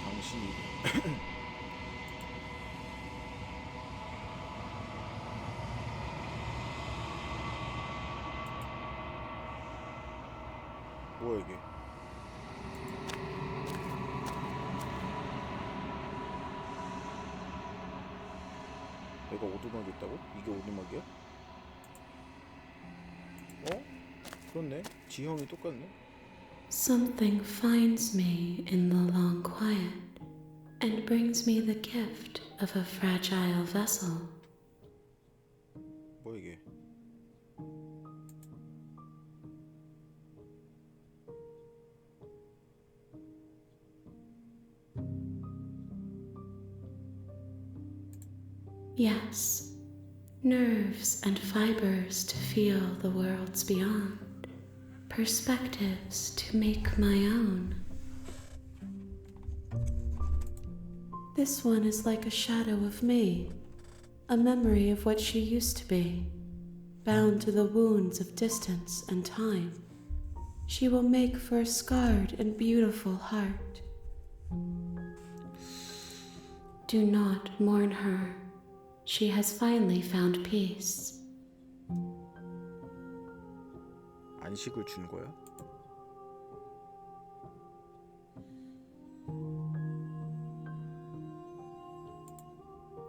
당신이 뭐야 이게? 내가 오두막이 있다고? 이게 오두막이야? 그렇네. 지형이 똑같네. Something finds me in the long quiet and brings me the gift of a fragile vessel. 뭐야 이게? Yes, nerves and fibers to feel the worlds beyond, perspectives to make my own. This one is like a shadow of me, a memory of what she used to be, bound to the wounds of distance and time. She will make for a scarred and beautiful heart. Do not mourn her. She has finally found peace. 안식을 준 거야?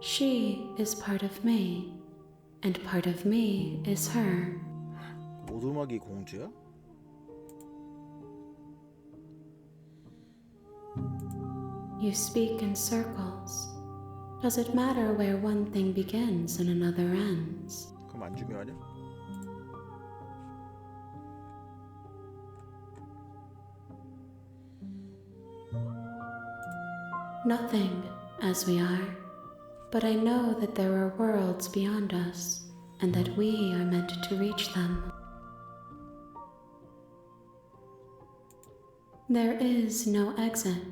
She is part of me, and part of me is her. 오두막이 공주야? You speak in circles. Does it matter where one thing begins and another ends? 그럼 안 중요하냐? Nothing, as we are. But I know that there are worlds beyond us, and that we are meant to reach them. There is no exit,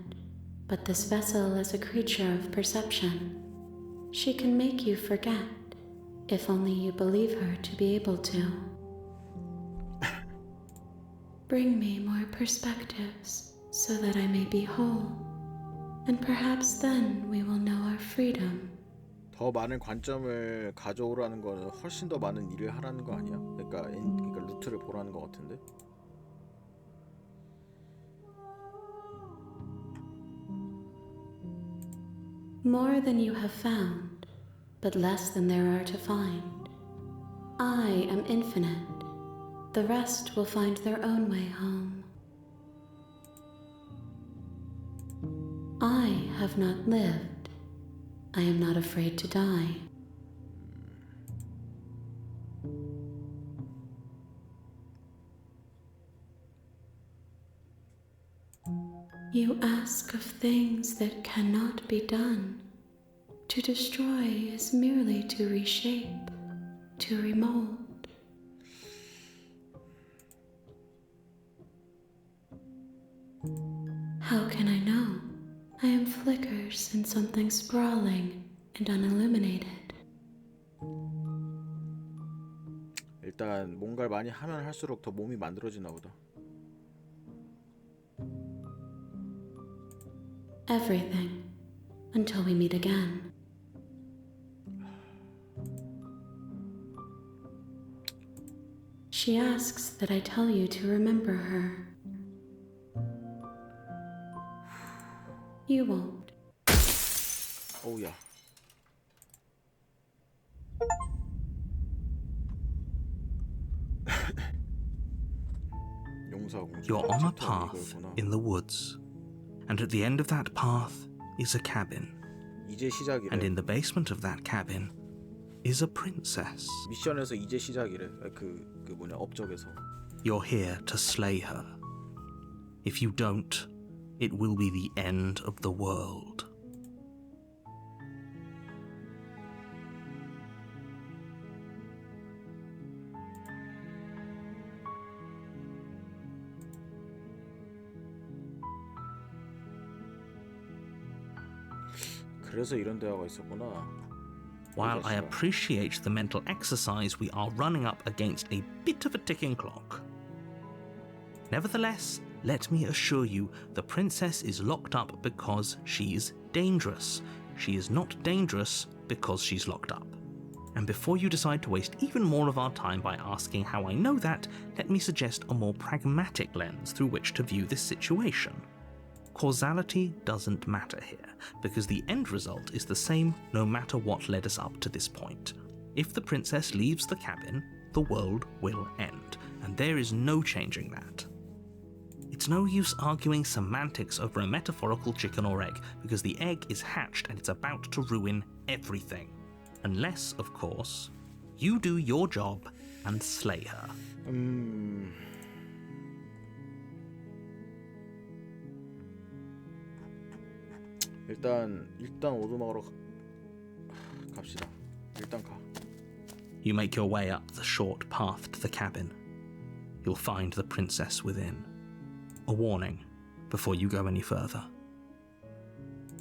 but this vessel is a creature of perception. She can make you forget, if only you believe her to be able to. Bring me more perspectives, so that I may be whole, and perhaps then we will know our freedom. 더 많은 관점을 가져오라는 거는 훨씬 더 많은 일을 하라는 거 아니야? 그러니까 루트를 보라는 거 같은데. More than you have found, but less than there are to find. I am infinite. The rest will find their own way home. I have not lived. I am not afraid to die. You ask of things that cannot be done. To destroy is merely to reshape, to remold. How can I know? I am flickers in something sprawling and unilluminated. 일단 뭔가를 많이 하면 할수록 더 몸이 만들어지나 보다. Everything, until we meet again. She asks that I tell you to remember her. You won't. 어우야. You're on a path in the woods, and at the end of that path is a cabin. 이제 시작이래. And in the basement of that cabin is a princess. 미션에서 이제 시작이래. 업적에서. You're here to slay her. If you don't, it will be the end of the world. 그래서 이런 대화가 있었구나. While I appreciate the mental exercise, we are running up against a bit of a ticking clock. Nevertheless, let me assure you, the princess is locked up because she's dangerous. She is not dangerous because she's locked up. And before you decide to waste even more of our time by asking how I know that, let me suggest a more pragmatic lens through which to view this situation. Causality doesn't matter here, because the end result is the same no matter what led us up to this point. If the princess leaves the cabin, the world will end, and there is no changing that. It's no use arguing semantics over a metaphorical chicken or egg, because the egg is hatched and it's about to ruin everything. Unless, of course, you do your job and slay her. 일단 오두막으로 갑시다. 일단 가. You make your way up the short path to the cabin. you'll find the princess within. A warning before you go any further.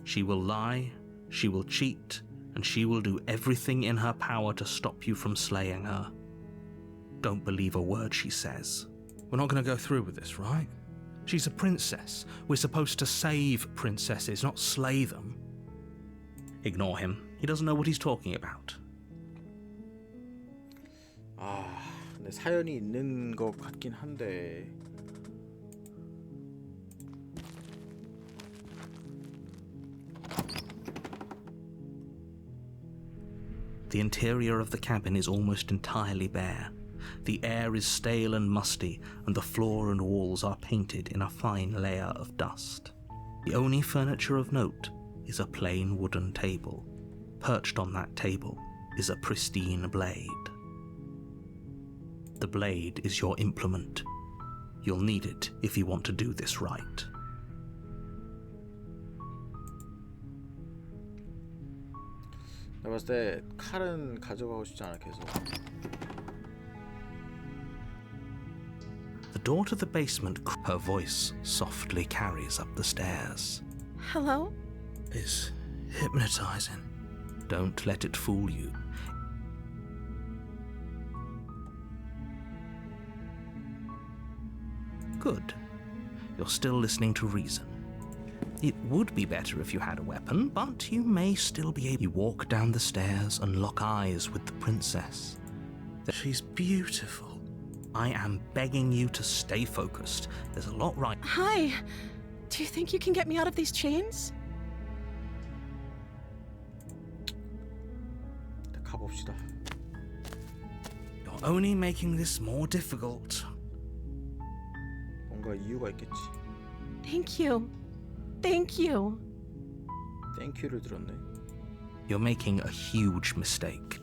She will lie, she will cheat, and she will do everything in her power to stop you from slaying her. Don't believe a word she says. We're not going to go through with this, right? She's a princess. We're supposed to save princesses, not slay them. Ignore him. He doesn't know what he's talking about. 아, 근데 사연이 있는 것 같긴 한데. The interior of the cabin is almost entirely bare. The air is stale and musty, and the floor and walls are painted in a fine layer of dust. The only furniture of note is a plain wooden table. Perched on that table is a pristine blade. The blade is your implement. You'll need it if you want to do this right. 내가 봤을 때 칼은 가져가고 싶지 않아 계속. The door to the basement, her voice softly carries up the stairs. Hello? It's hypnotizing. Don't let it fool you. Good. You're still listening to reason. It would be better if you had a weapon, but you may still be able to walk down the stairs and lock eyes with the princess. She's beautiful. I am begging you to stay focused. There's a lot right. Hi. Do you think you can get me out of these chains? 가봅시다. You're only making this more difficult. 뭔가 이유가 있겠지. Thank you. Thank you. 땡큐를 들었네. You're making a huge mistake.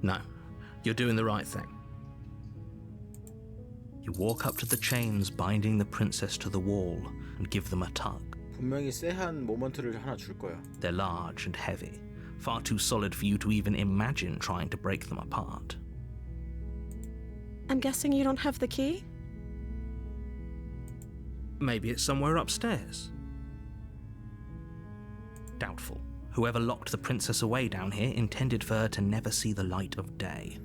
No, you're doing the right thing. You walk up to the chains binding the princess to the wall and give them a tug. 분명히 쎄한 모먼트를 하나 줄 거야. They're large and heavy, far too solid for you to even imagine trying to break them apart. I'm guessing you don't have the key? Maybe it's somewhere upstairs. Doubtful. Whoever locked the princess away down here intended for her to never see the light of day.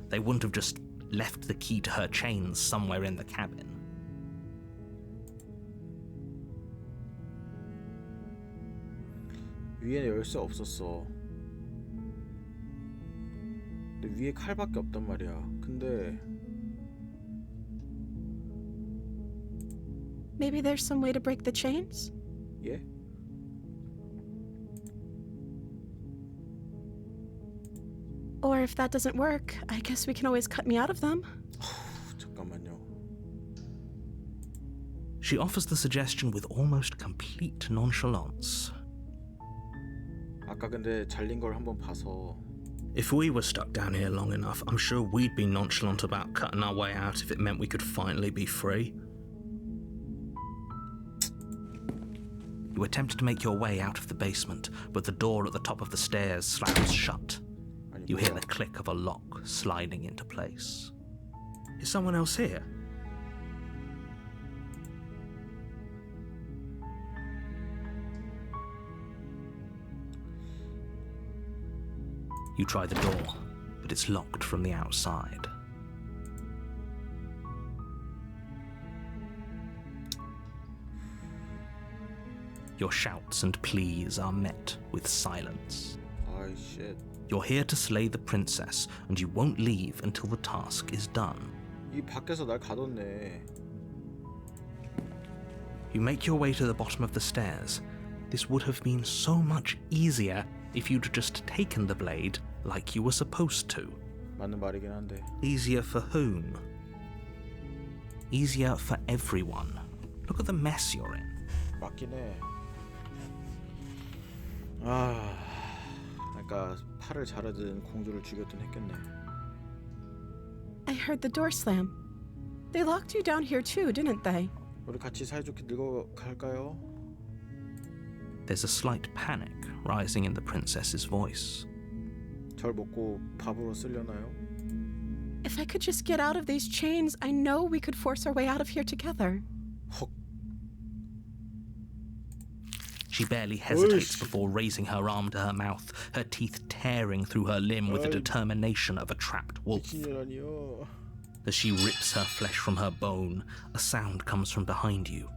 They wouldn't have just left the key to her chains somewhere in the cabin. 위에는 열쇠 없었어. 근데 위에 칼밖에 없단 말이야. 근데 Maybe there's some way to break the chains? 예? Or if that doesn't work, I guess we can always cut me out of them. 잠깐만요. She offers the suggestion with almost complete nonchalance. 아까 근데 잘린 걸 한번 봐서 If we were stuck down here long enough, I'm sure we'd be nonchalant about cutting our way out if it meant we could finally be free. You attempt to make your way out of the basement, but the door at the top of the stairs slams shut. 아니 You hear 뭐야. the click of a lock sliding into place. Is someone else here? You try the door, but it's locked from the outside. Your shouts and pleas are met with silence. 아이 쉣. You're here to slay the princess, and you won't leave until the task is done. 이 밖에서 날 가뒀네. You make your way to the bottom of the stairs. This would have been so much easier if you'd just taken the blade like you were supposed to. 맞는 말이긴 한데. Easier for whom? Easier for everyone. Look at the mess you're in. 맞긴 해. 아, 그러니까 팔을 자르든 공주를 죽였든 했겠네. I heard the door slam. They locked you down here too, didn't they? 우리 같이 사이좋게 늙어갈까요? There's a slight panic rising in the princess's voice. 절 먹고 밥으로 쓰려나요? If If I could just get out of these chains, I know we could force our way out of here together. 헉. She barely hesitates Oosh. before raising her arm to her mouth, her teeth tearing through her limb with the Ay. determination of a trapped wolf. 미친년아니요. As she rips her flesh from her bone, a sound comes from behind you,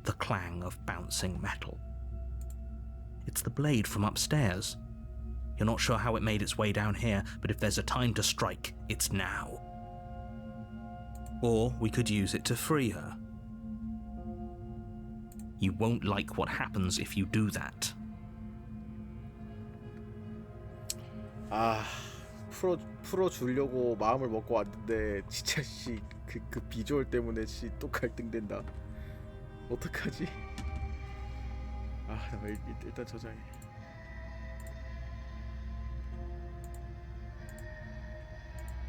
the clang of bouncing metal. It's the blade from upstairs. You're not sure how it made its way down here, but if there's a time to strike, it's now. Or we could use it to free her. You won't like what happens if you do that. 아, 풀어 주려고 마음을 먹고 왔는데 진짜 그 비주얼 때문에 또 갈등된다. 어떡하지? 아, 일단 저장해.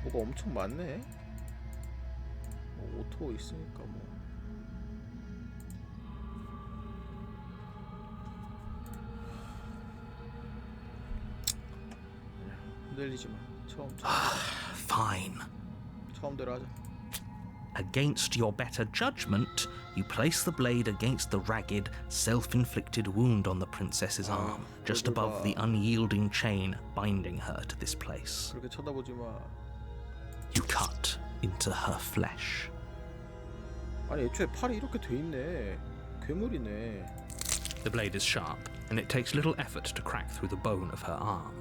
뭐가 엄청 많네. 뭐 오토 있으니까 뭐. 흔들리지 마. Fine. 처음대로 하자. Against your better judgment, you place the blade against the ragged, self-inflicted wound on the princess's arm, just above the unyielding chain binding her to this place. 그렇게 쳐다보지 마. You cut into her flesh. 아니 애초에 팔이 이렇게 돼 있네. 괴물이네. The blade is sharp, and it takes little effort to crack through the bone of her arm.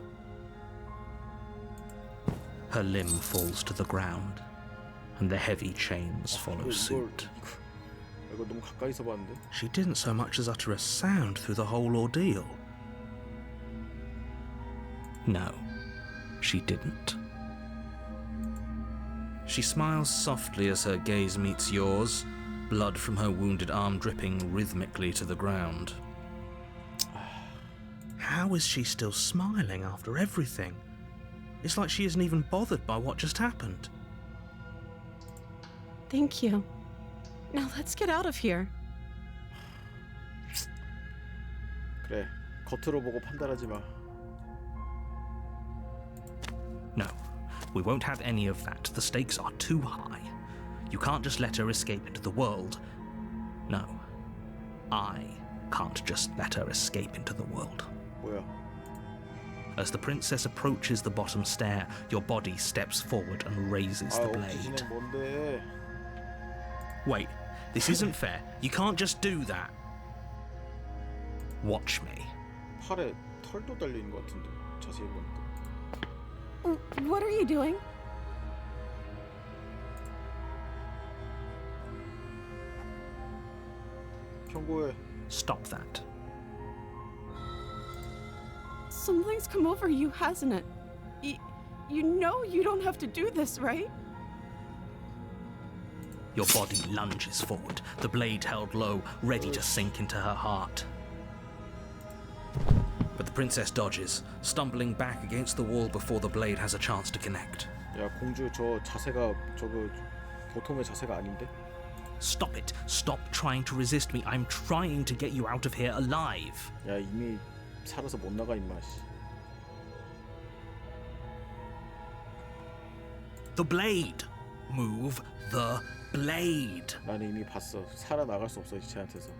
Her limb falls to the ground, and the heavy chains follow suit. 이거 너무 가까이서 봤는데. She didn't so much as utter a sound through the whole ordeal. No, she didn't. She smiles softly as her gaze meets yours, blood from her wounded arm dripping rhythmically to the ground. How is she still smiling after everything? It's like she isn't even bothered by what just happened. Thank you. Now let's get out of here. 그래. 겉으로 보고 판단하지 마. No, we won't have any of that. The stakes are too high. You can't just let her escape into the world. No, I can't just let her escape into the world. 뭐야? As the princess approaches the bottom stair, your body steps forward and raises the blade. 억지진행 뭔데? Wait, this isn't fair. You can't just do that. Watch me. 팔에 털도 달린 것 같은데. 자세히 보니까. What are you doing? 경고해. Stop that. Something's come over you, hasn't it? You know you don't have to do this, right? Your body lunges forward, the blade held low, ready to sink into her heart. But the princess dodges, stumbling back against the wall before the blade has a chance to connect. 야 공주 저 자세가 저거 보통의 자세가 아닌데? Stop it. Stop trying to resist me. I'm trying to get you out of here alive. 야 이미 살아서 못 나가 임마. The blade. Move the blade. 나는 이미 봤어. 살아나갈 수 없어 쟤한테서.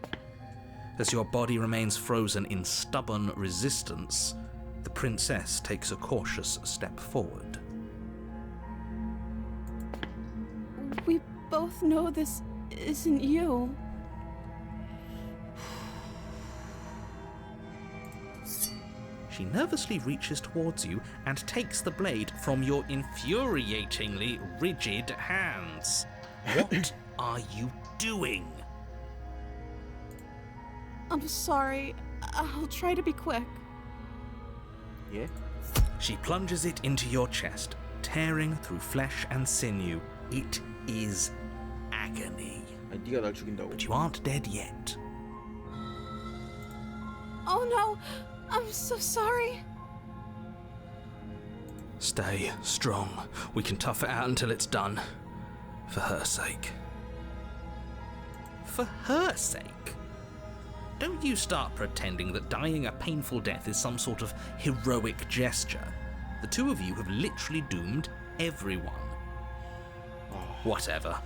As your body remains frozen in stubborn resistance, the princess takes a cautious step forward. We both know this isn't you. She nervously reaches towards you and takes the blade from your infuriatingly rigid hands. What are you doing? I'm sorry. I'll try to be quick. 예? She plunges it into your chest, tearing through flesh and sinew. It is agony. 아니 네가 날 죽인다고? But you aren't dead yet. Oh no! I'm so sorry. Stay strong. We can tough it out until it's done. For her sake. For her sake? Don't you start pretending that dying a painful death is some sort of heroic gesture. The two of you have literally doomed everyone. Whatever.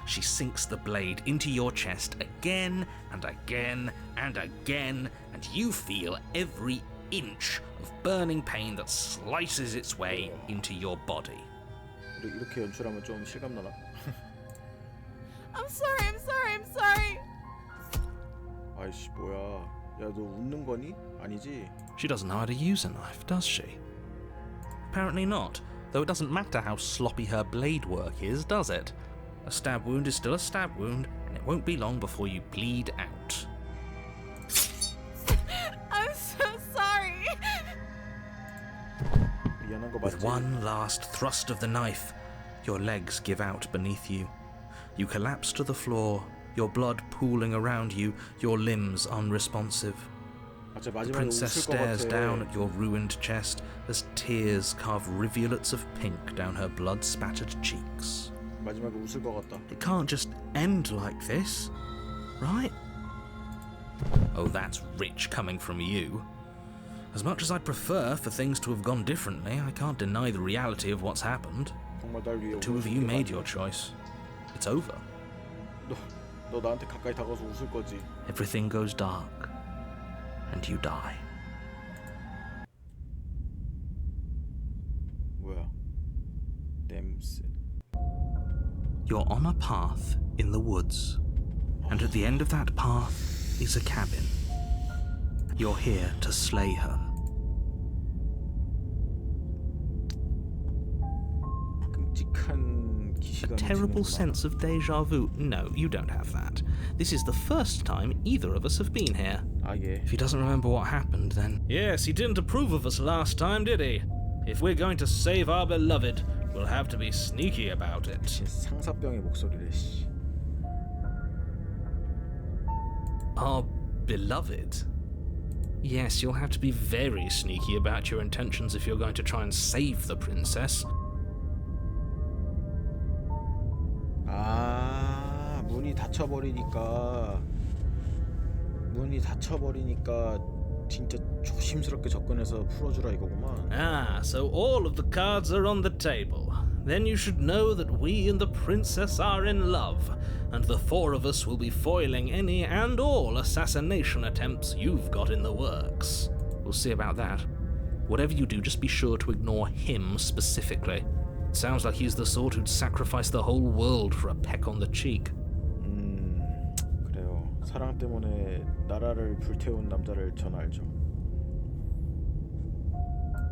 She sinks the blade into your chest again and again and again, and you feel every inch of burning pain that slices its way into your body. 이렇게 연출하면 좀 실감나나? I'm sorry, I'm sorry, I'm sorry. 아이씨 뭐야? 야 너 웃는 거니? 아니지? She doesn't know how to use a knife, does she? Apparently not, though it doesn't matter how sloppy her blade work is, does it? A stab wound is still a stab wound, and it won't be long before you bleed out. I'm so sorry. 미안한 거 With 맞지? one last thrust of the knife, your legs give out beneath you. You collapse to the floor, your blood pooling around you, your limbs unresponsive. 아, 진짜 The 마지막에 princess 웃을 것 stares down 같아. at your ruined chest as tears carve rivulets of pink down her blood-spattered cheeks. 마지막에 웃을 것 같다. It can't just end like this, right? Oh, that's rich coming from you. As much as I'd prefer for things to have gone differently, I can't deny the reality of what's happened. 정말 날 위해 The two of you made your choice. It's over. 너 나한테 가까이 다가서 웃을 거지. Everything goes dark, and you die. 뭐야? 냄새. You're on a path in the woods, and at the end of that path is a cabin. You're here to slay her. 끔찍한 A 기시감이 terrible 드는구나. sense of deja vu. No, you don't have that. This is the first time either of us have been here. 아 예. If he doesn't remember what happened, then... Yes, he didn't approve of us last time, did he? If we're going to save our beloved, we'll have to be sneaky about it. 상사병의 목소리래 씨. Our beloved? Yes, you'll have to be very sneaky about your intentions if you're going to try and save the princess. 아 문이 닫혀버리니까 진짜 조심스럽게 접근해서 풀어주라 이거구만. Ah, so all of the cards are on the table. Then you should know that we and the princess are in love, and the four of us will be foiling any and all assassination attempts you've got in the works. We'll see about that. Whatever you do, just be sure to ignore him specifically. It sounds like he's the sort who'd sacrifice the whole world for a peck on the cheek. 그래요. 사랑 때문에 나라를 불태운 남자를 전 알죠.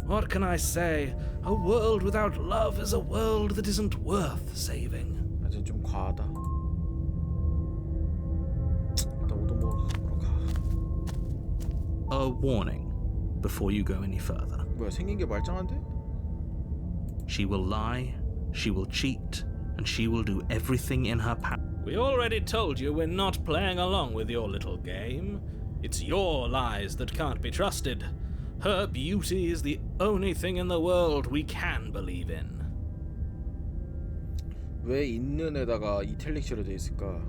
What can I say? A world without love is a world that isn't worth saving. 아직 좀 과하다. 일단 우동 먹으러 가. A warning before you go any further. 뭐야 생긴 게 말짱한데? She will lie, she will cheat, and she will do everything in her power. We already told you we're not playing along with your little game. It's your lies that can't be trusted. Her beauty is the only thing in the world we can believe in. 왜 있는 애다가 이탈릭시로 돼 있을까?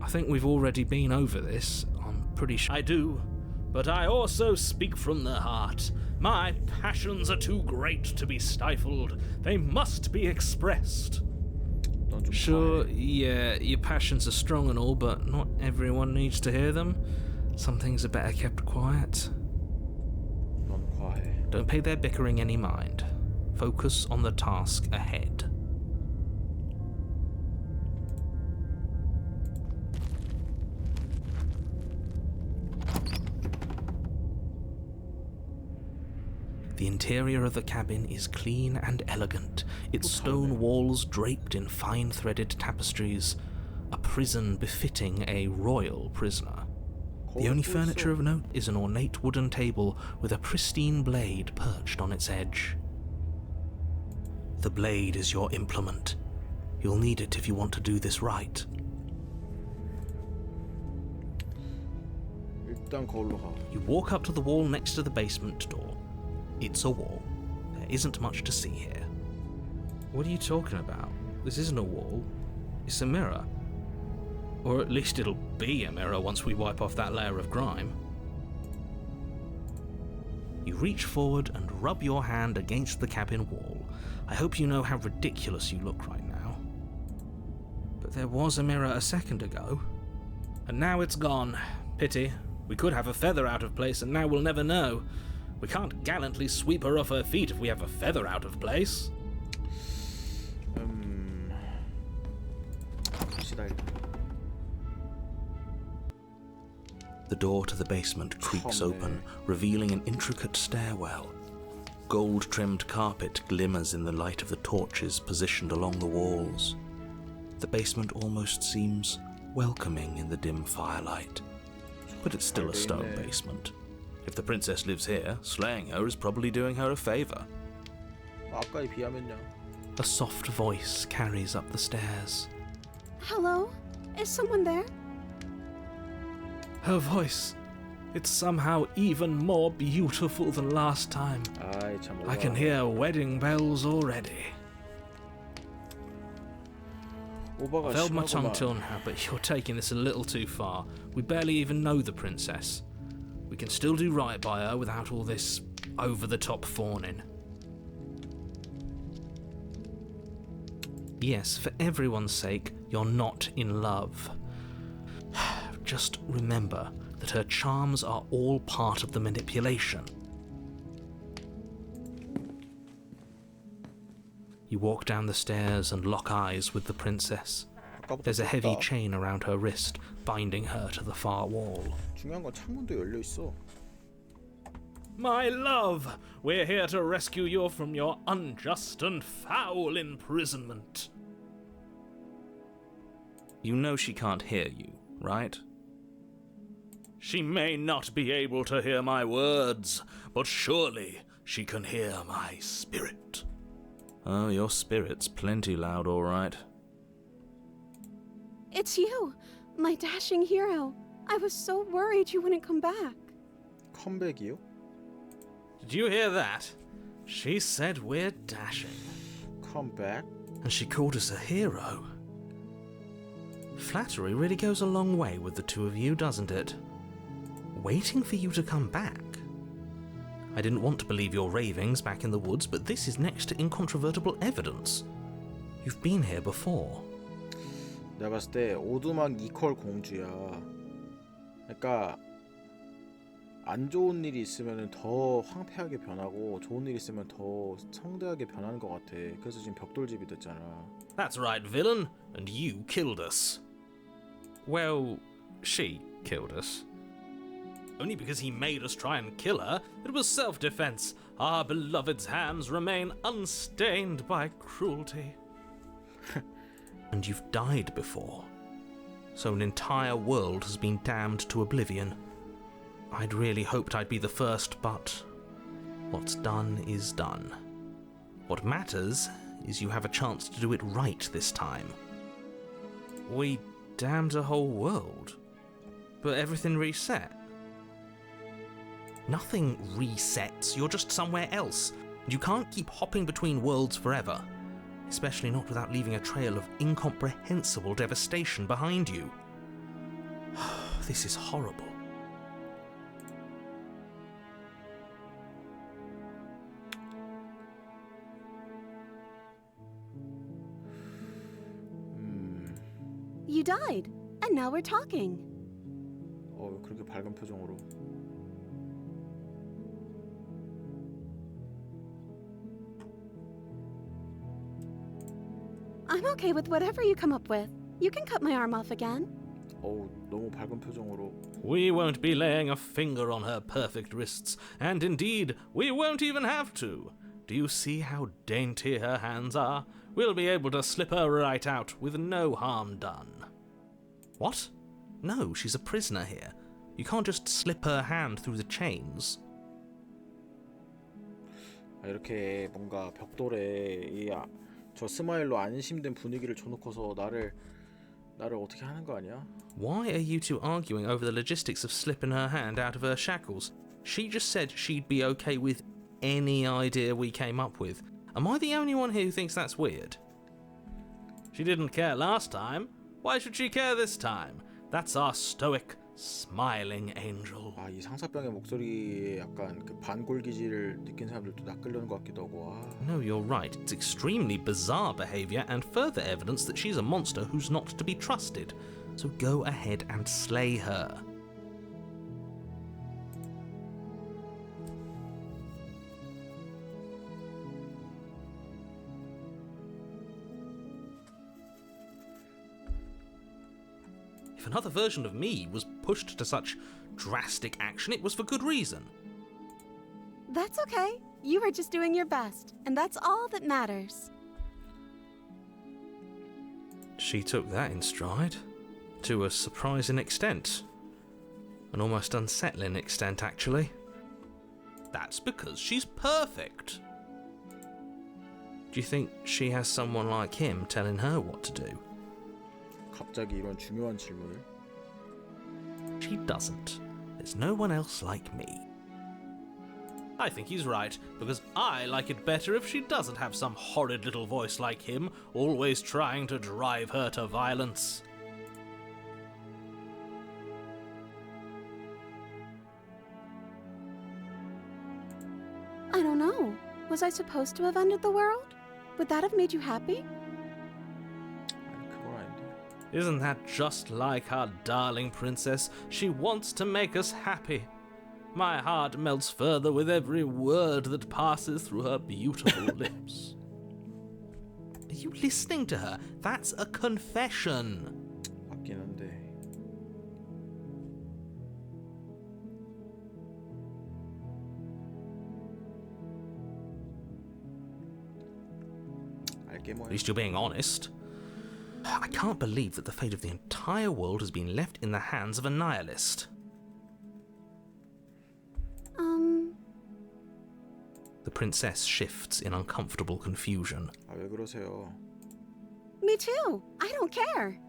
I think we've already been over this. I'm pretty sure. I do, but I also speak from the heart. My passions are too great to be stifled. They must be expressed. 넌 좀 Sure, 과해. yeah, your passions are strong and all, but not everyone needs to hear them. Some things are better kept quiet. 넌 과해. Don't pay their bickering any mind. Focus on the task ahead. The interior of the cabin is clean and elegant, its stone walls draped in fine-threaded tapestries, a prison befitting a royal prisoner. The only furniture of note is an ornate wooden table with a pristine blade perched on its edge. The blade is your implement. You'll need it if you want to do this right. 일단 거울로 가. You walk up to the wall next to the basement door. It's a wall. There isn't much to see here. What are you talking about? This isn't a wall. It's a mirror. Or at least it'll be a mirror once we wipe off that layer of grime. You reach forward and rub your hand against the cabin wall. I hope you know how ridiculous you look right now. But there was a mirror a second ago. And now it's gone. Pity. We could have a feather out of place, and now we'll never know. We can't gallantly sweep her off her feet if we have a feather out of place. The door to the basement creaks open, revealing an intricate stairwell. Gold-trimmed carpet glimmers in the light of the torches positioned along the walls. The basement almost seems welcoming in the dim firelight. But it's still a stone basement. If the princess lives here, slaying her is probably doing her a favor. 아까에 비하면요. A soft voice carries up the stairs. Hello? Is someone there? Her voice, it's somehow even more beautiful than last time. 아이 참. I can hear wedding bells already. 오바가 I've held my tongue 심하구만. till now, but you're taking this a little too far. We barely even know the princess. We can still do right by her without all this over-the-top fawning. Yes, for everyone's sake, you're not in love. Just remember that her charms are all part of the manipulation. You walk down the stairs and lock eyes with the princess. There's a heavy chain around her wrist, binding her to the far wall. 중요한 건 창문도 열려 있어. My love, we're here to rescue you from your unjust and foul imprisonment. You know she can't hear you, right? She may not be able to hear my words, but surely she can hear my spirit. Oh, your spirit's plenty loud, all right. It's you, my dashing hero. I was so worried you wouldn't come back. 컴백이요? Did you hear that? She said we're dashing. 컴백? And she called us a hero. Flattery really goes a long way with the two of you, doesn't it? Waiting for you to come back. I didn't want to believe your ravings back in the woods, but this is next to incontrovertible evidence. You've been here before. 내가 봤을 때 오두막 이퀄 공주야. 그러니까 안 좋은 일이 있으면 더 황폐하게 변하고 좋은 일이 있으면 더 성대하게 변하는 것 같아. 그래서 지금 벽돌집이 됐잖아. That's right, villain, and you killed us. Well, she killed us. Only because he made us try and kill her. It was self-defense. Our beloved's hands remain unstained by cruelty. And you've died before. So an entire world has been damned to oblivion. I'd really hoped I'd be the first, but what's done is done. What matters is you have a chance to do it right this time. We damned a whole world, but everything reset. Nothing resets, you're just somewhere else, and you can't keep hopping between worlds forever, especially not without leaving a trail of incomprehensible devastation behind you. This is horrible. You died, and now we're talking. 그렇게 밝은 표정으로. I'm okay with whatever you come up with. You can cut my arm off again. 너무 밝은 표정으로. We won't be laying a finger on her perfect wrists, and indeed, we won't even have to. Do you see how dainty her hands are? We'll be able to slip her right out with no harm done. What? No, she's a prisoner here. You can't just slip her hand through the chains. 이렇게 뭔가 벽돌에 저 스마일로 안심된 분위기를 줘놓고서 나를 어떻게 하는 거 아니야? Why are you two arguing over the logistics of slipping her hand out of her shackles? She just said she'd be okay with any idea we came up with. Am I the only one here who thinks that's weird? She didn't care last time. Why should she care this time? That's our stoic, smiling angel. 아, 이 상사병의 목소리에 약간 그 반골 기질을 느낀 사람들도 낚으려는 것 같기도 하고. 아. No, you're right. It's extremely bizarre behavior and further evidence that she's a monster who's not to be trusted. So go ahead and slay her. If another version of me was pushed to such drastic action, it was for good reason. That's okay. You were just doing your best, and that's all that matters. She took that in stride, to a surprising extent. An almost unsettling extent, actually. That's because she's perfect. Do you think she has someone like him telling her what to do? 갑자기 이런 중요한 질문을. She doesn't. There's no one else like me. I think he's right, because I like it better if she doesn't have some horrid little voice like him, always trying to drive her to violence. I don't know. Was I supposed to have ended the world? Would that have made you happy? 아니, 그건 아닌데. Isn't that just like our darling princess? She wants to make us happy. My heart melts further with every word that passes through her beautiful lips. Are you listening to her? That's a confession. 맞긴 한데. 알게 At 뭐야. least you're being honest. I can't believe that the fate of the entire world has been left in the hands of a nihilist. The princess shifts in uncomfortable confusion. 아, 왜 그러세요? Me too. I don't care.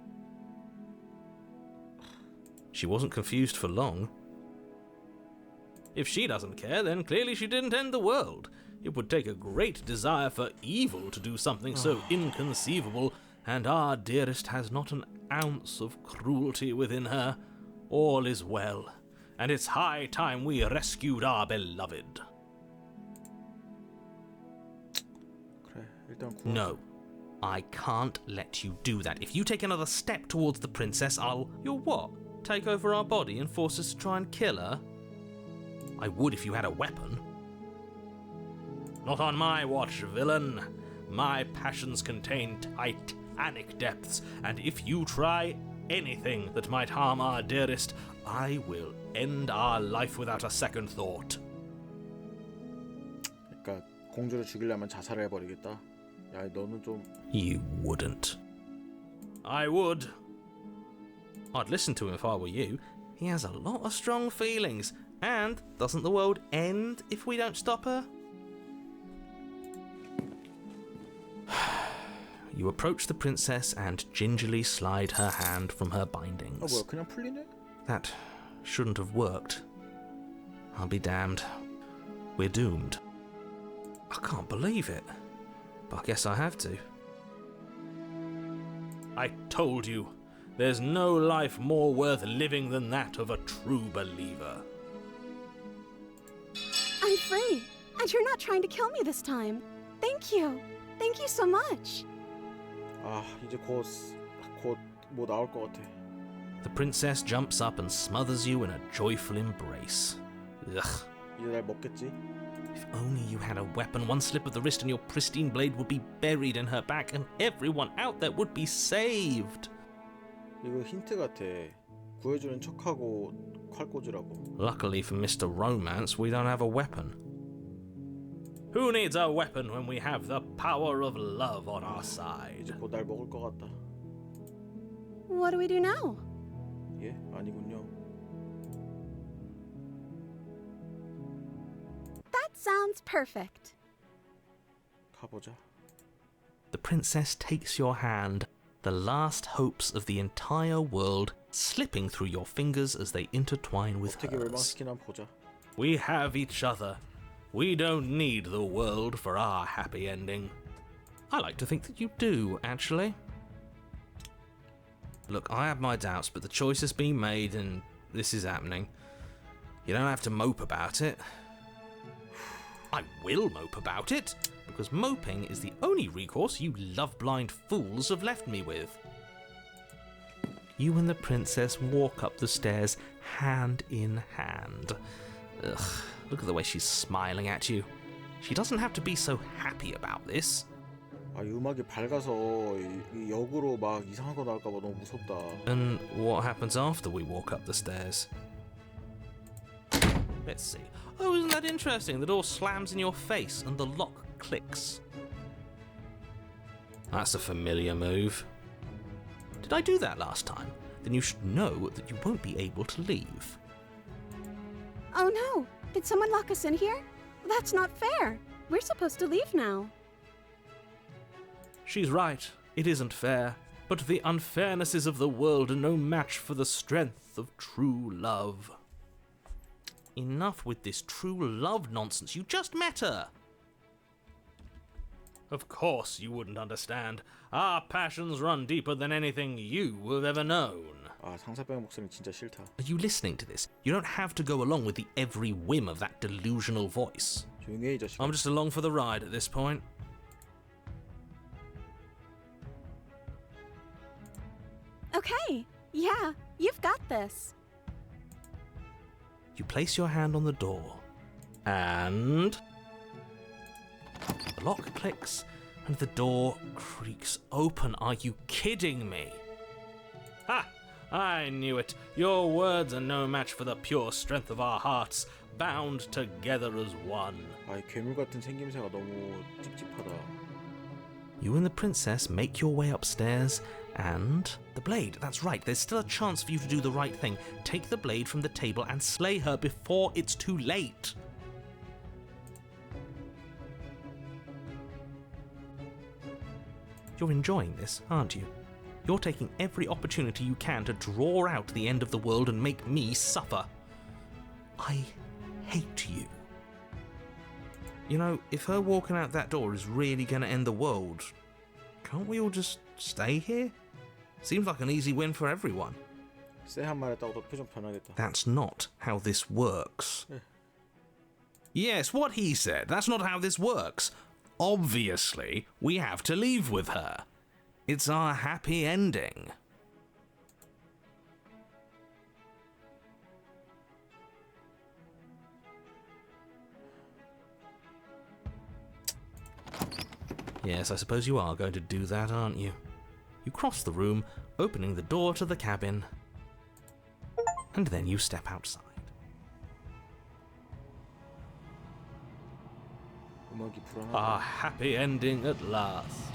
She wasn't confused for long. If she doesn't care, then clearly she didn't end the world. It would take a great desire for evil to do something so inconceivable, and our dearest has not an ounce of cruelty within her. All is well, and it's high time we rescued our beloved. 그래, 일단 구하자. No, I can't let you do that. If you take another step towards the princess, You'll what? Take over our body and force us to try and kill her? I would if you had a weapon. Not on my watch, villain. My passions contain titanic depths, and if you try anything that might harm our dearest, I will end our life without a second thought. 그러니까 공주를 죽이려면 자살을 해버리겠다. 야, 너는 좀. You wouldn't. I would. I'd listen to him if I were you. He has a lot of strong feelings. And doesn't the world end if we don't stop her? You approach the princess and gingerly slide her hand from her bindings. 뭐야, 그냥 풀리네? That shouldn't have worked. I'll be damned. We're doomed. I can't believe it. But I guess I have to. I told you, there's no life more worth living than that of a true believer. I'm free, and you're not trying to kill me this time. Thank you. Thank you so much. 아, 이제 곧 뭐 나올 것 같아. The princess jumps up and smothers you in a joyful embrace. Ugh. 이제 날 먹겠지? If only you had a weapon, one slip of the wrist and your pristine blade would be buried in her back and everyone out there would be saved. 이거 힌트 같아. 구해주는 척하고 칼 꽂으라고. Luckily for Mr. Romance, we don't have a weapon. Who needs a weapon when we have the power of love on our side? 이제 곧 날 먹을 것 같다. What do we do now? 예? 아니군요. That sounds perfect. 가보자. The princess takes your hand, the last hopes of the entire world slipping through your fingers as they intertwine with 어떻게 hers. 멸망시키나 보자. We have each other. We don't need the world for our happy ending. I like to think that you do, actually. Look, I have my doubts, but the choice has been made, and this is happening. You don't have to mope about it. I will mope about it, because moping is the only recourse you love-blind fools have left me with. You and the princess walk up the stairs hand in hand. Ugh, look at the way she's smiling at you. She doesn't have to be so happy about this. 아, 이 음악이 밝아서 이 역으로 막 이상한 거 나올까 봐 너무 무섭다. And what happens after we walk up the stairs? Let's see. Oh, isn't that interesting? The door slams in your face and the lock clicks. That's a familiar move. Did I do that last time? Then you should know that you won't be able to leave. Oh no! Did someone lock us in here? That's not fair! We're supposed to leave now. She's right. It isn't fair. But the unfairnesses of the world are no match for the strength of true love. Enough with this true love nonsense. You just met her. Of course you wouldn't understand. Our passions run deeper than anything you have ever known. 아, 상사병 목소리 진짜 싫다. Are you listening to this? You don't have to go along with the every whim of that delusional voice. 조용히 해, 이 자식아. I'm just along for the ride at this point. Okay, yeah, you've got this. You place your hand on the door, and the lock clicks, and the door creaks open. Are you kidding me? Ha! I knew it. Your words are no match for the pure strength of our hearts, bound together as one. 아, 이 괴물 같은 생김새가 너무 찝찝하다. You and the princess make your way upstairs, and the blade. That's right, there's still a chance for you to do the right thing. Take the blade from the table and slay her before it's too late. You're enjoying this, aren't you? You're taking every opportunity you can to draw out the end of the world and make me suffer. I hate you. You know, if her walking out that door is really going to end the world, can't we all just stay here? Seems like an easy win for everyone. 쎄 한 말 했다고 또 표정 변하겠다. That's not how this works. Yes, what he said. That's not how this works. Obviously, we have to leave with her. It's our happy ending. Yes, I suppose you are going to do that, aren't you? You cross the room, opening the door to the cabin, and then you step outside. 음악이 불안하다. Our happy ending at last.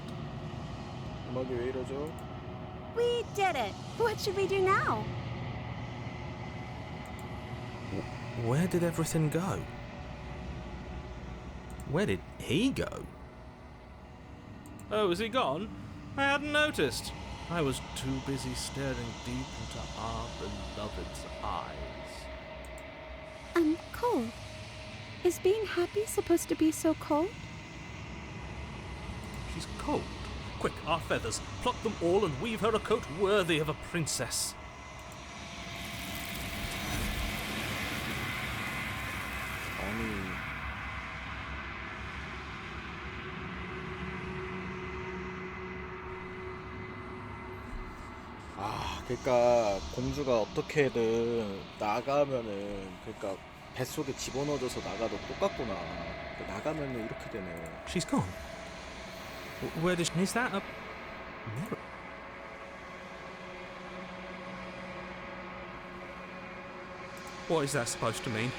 음악이 왜 이러죠? We did it! What should we do now? Where did everything go? Where did he go? Oh, is he gone? I hadn't noticed. I was too busy staring deep into our beloved's eyes. I'm cold. Is being happy supposed to be so cold? She's cold. Quick, our feathers. Pluck them all and weave her a coat worthy of a princess. 아니, 그러니까 공주가 어떻게든 나가면은, 그러니까 뱃속에 집어넣어져서 나가도 똑같구나. 그러니까 나가면은 이렇게 되네. She's gone. Where did she... Is that a... mirror? What is that supposed to mean?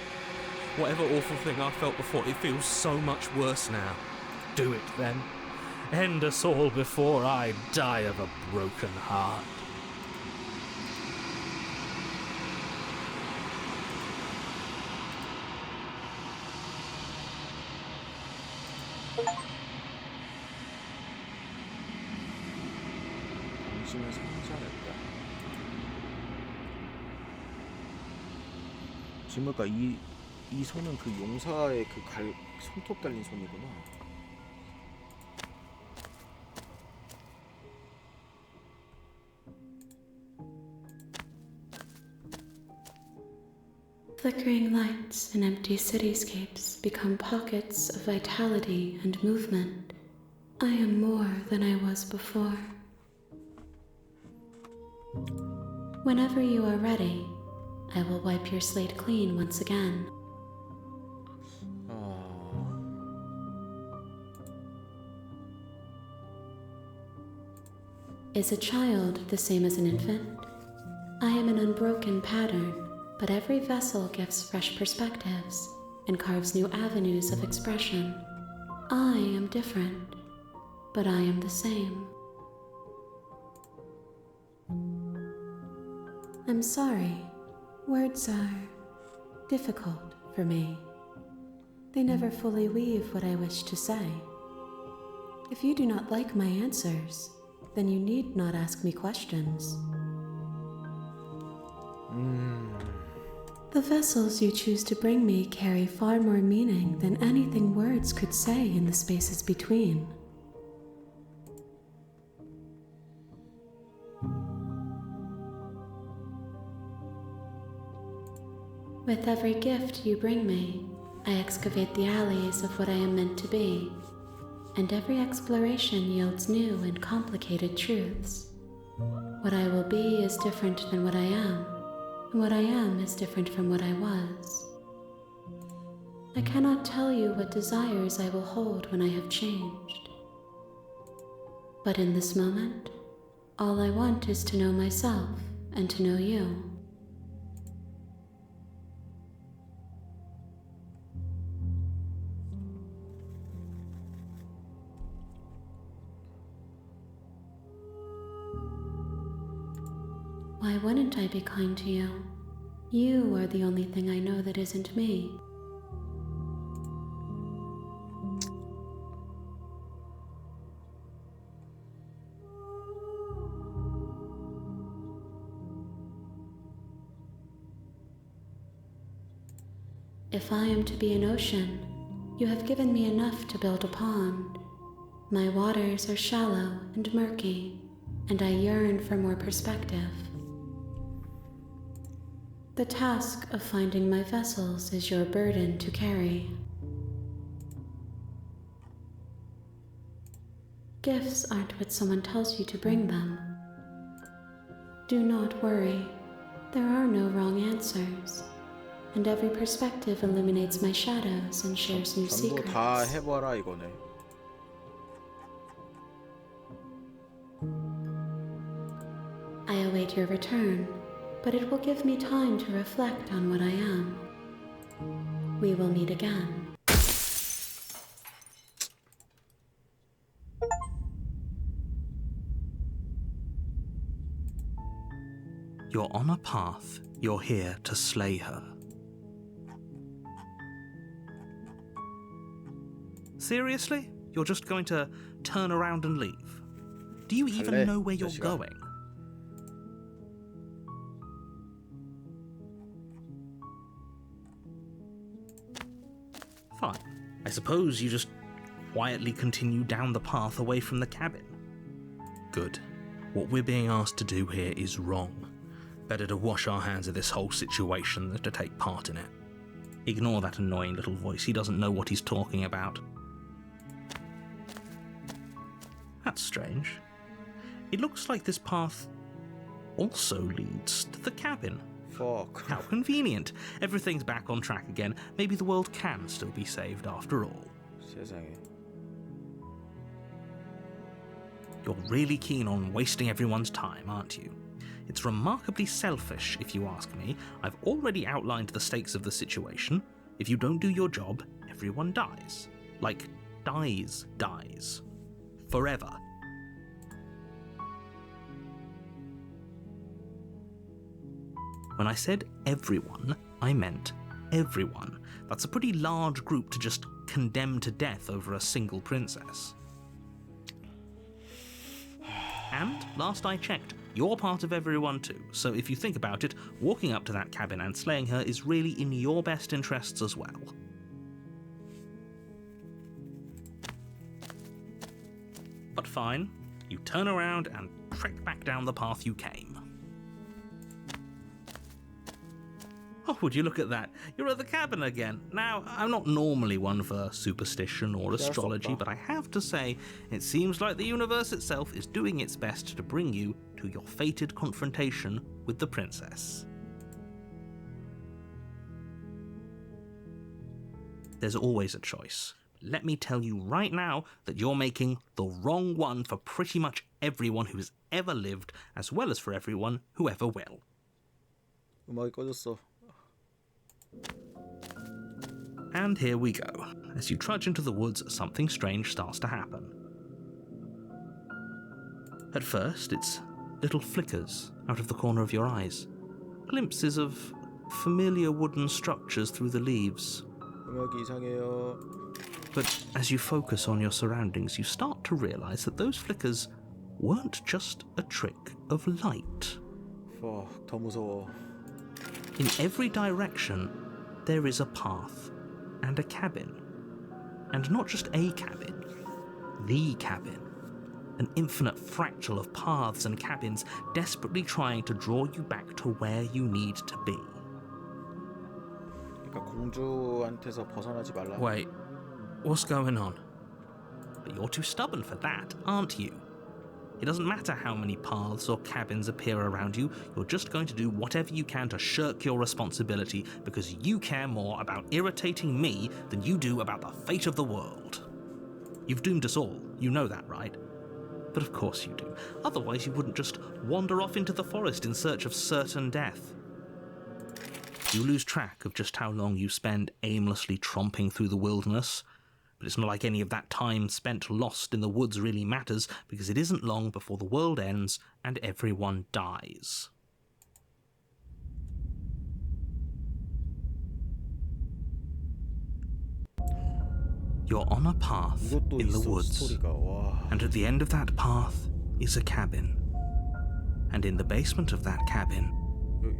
Whatever awful thing I felt before, it feels so much worse now. Do it then. End us all before I die of a broken heart. 당신은 성장했다. 지금 보니까 이 손은 그 용사의 그 손톱 달린 손이구나. Flickering lights and empty cityscapes become pockets of vitality and movement. I am more than I was before. Whenever you are ready, I will wipe your slate clean once again. Is a child the same as an infant? I am an unbroken pattern, but every vessel gives fresh perspectives and carves new avenues of expression. I am different, but I am the same. I'm sorry. Words are difficult for me. They never fully weave what I wish to say. If you do not like my answers, then you need not ask me questions. The vessels you choose to bring me carry far more meaning than anything words could say in the spaces between. With every gift you bring me, I excavate the alleys of what I am meant to be, and every exploration yields new and complicated truths. What I will be is different than what I am, and what I am is different from what I was. I cannot tell you what desires I will hold when I have changed. But in this moment, all I want is to know myself and to know you. Why wouldn't I be kind to you? You are the only thing I know that isn't me. If I am to be an ocean, you have given me enough to build a pond. My waters are shallow and murky, and I yearn for more perspective. The task of finding my vessels is your burden to carry. Gifts aren't what someone tells you to bring them. Do not worry. There are no wrong answers, and every perspective illuminates my shadows and shares new 전부 다 secrets. 해봐라 이거네. I await your return, but it will give me time to reflect on what I am. We will meet again. You're on a path. You're here to slay her. Seriously? You're just going to turn around and leave? Do you even 갈래, know where you're 자식아. going? Fine. I suppose you just quietly continue down the path away from the cabin. Good. What we're being asked to do here is wrong. Better to wash our hands of this whole situation than to take part in it. Ignore that annoying little voice. He doesn't know what he's talking about. That's strange. It looks like this path also leads to the cabin. Fuck. How convenient. Everything's back on track again. Maybe the world can still be saved after all. 세상에. You're really keen on wasting everyone's time, aren't you? It's remarkably selfish, if you ask me. I've already outlined the stakes of the situation. If you don't do your job, everyone dies. Like, dies. Forever. When I said everyone, I meant everyone. That's a pretty large group to just condemn to death over a single princess. And, last I checked, you're part of everyone too, so if you think about it, walking up to that cabin and slaying her is really in your best interests as well. But fine, you turn around and trek back down the path you came. Oh, would you look at that? You're at the cabin again. Now, I'm not normally one for superstition or astrology, but I have to say, it seems like the universe itself is doing its best to bring you to your fated confrontation with the princess. There's always a choice. Let me tell you right now that you're making the wrong one for pretty much everyone who's ever lived, as well as for everyone who ever will. 음악이 꺼졌어. And here we go. As you trudge into the woods, something strange starts to happen. At first, it's little flickers out of the corner of your eyes. Glimpses of familiar wooden structures through the leaves. 음악이 이상해요. But as you focus on your surroundings, you start to realize that those flickers weren't just a trick of light. Fuck, 더 무서워. In every direction, there is a path and a cabin. And not just a cabin, the cabin. An infinite fractal of paths and cabins desperately trying to draw you back to where you need to be. 그러니까 공주한테서 벗어나지 말라. Wait, what's going on? But you're too stubborn for that, aren't you? It doesn't matter how many paths or cabins appear around you, you're just going to do whatever you can to shirk your responsibility because you care more about irritating me than you do about the fate of the world. You've doomed us all, you know that, right? But of course you do, otherwise you wouldn't just wander off into the forest in search of certain death. You lose track of just how long you spend aimlessly tromping through the wilderness, but it's not like any of that time spent lost in the woods really matters, because it isn't long before the world ends and everyone dies. You're on a path 이것도 in the 있어, woods, 스토리가. 와. and at the end of that path is a cabin. And in the basement of that cabin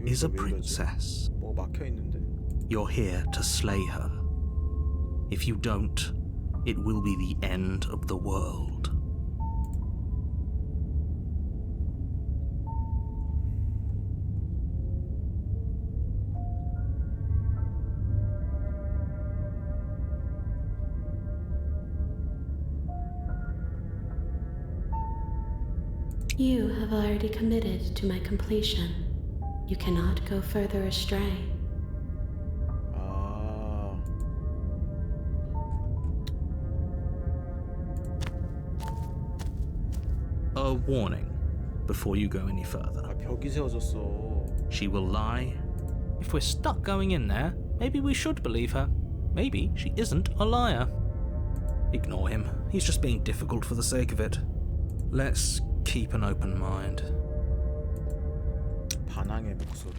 is a 여기가 왜 이러지? princess. 뭐가 막혀 있는데. You're here to slay her. If you don't, it will be the end of the world. You have already committed to my completion. You cannot go further astray. 아. A warning before you go any further. 아, 벽이 세워졌어. She will lie. If we're stuck going in there, maybe we should believe her. Maybe she isn't a liar. Ignore him. He's just being difficult for the sake of it. Let's keep an open mind. 반항의 목소리.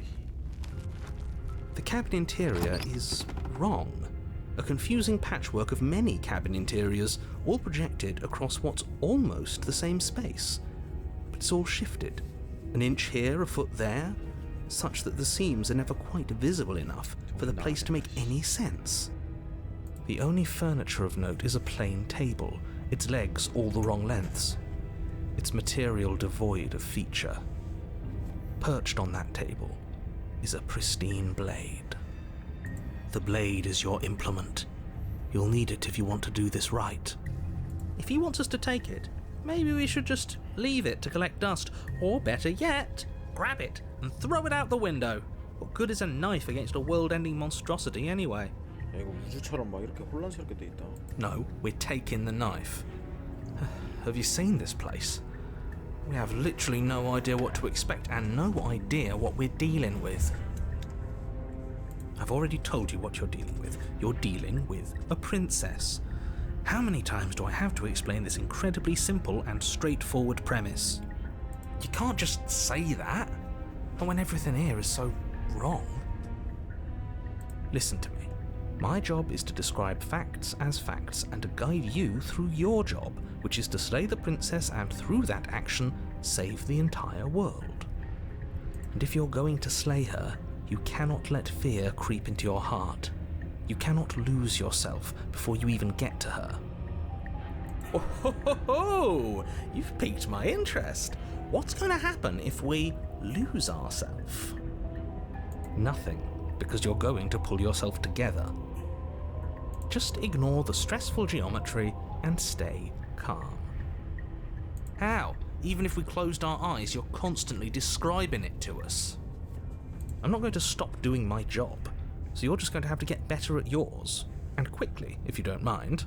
The cabin interior is wrong. A confusing patchwork of many cabin interiors, all projected across what's almost the same space. But it's all shifted. An inch here, a foot there, such that the seams are never quite visible enough for the place to make any sense. The only furniture of note is a plain table, its legs all the wrong lengths, its material devoid of feature. Perched on that table is a pristine blade. The blade is your implement. You'll need it if you want to do this right. If he wants us to take it, maybe we should just leave it to collect dust, or better yet, grab it and throw it out the window. What good is a knife against a world-ending monstrosity anyway? 야, 이거 우주처럼 막 이렇게 혼란스럽게 돼 있다. No, we're taking the knife. Have you seen this place? We have literally no idea what to expect and no idea what we're dealing with. I've already told you what you're dealing with. You're dealing with a princess. How many times do I have to explain this incredibly simple and straightforward premise? You can't just say that, and when everything here is so wrong. Listen to me. My job is to describe facts as facts and to guide you through your job, which is to slay the princess and through that action, save the entire world. And if you're going to slay her, you cannot let fear creep into your heart. You cannot lose yourself before you even get to her. Oh, ho, ho, ho! You've piqued my interest. What's going to happen if we lose ourselves? Nothing. because you're going to pull yourself together. Just ignore the stressful geometry and stay calm. How? Even if we closed our eyes, you're constantly describing it to us. I'm not going to stop doing my job, so you're just going to have to get better at yours. And quickly, if you don't mind.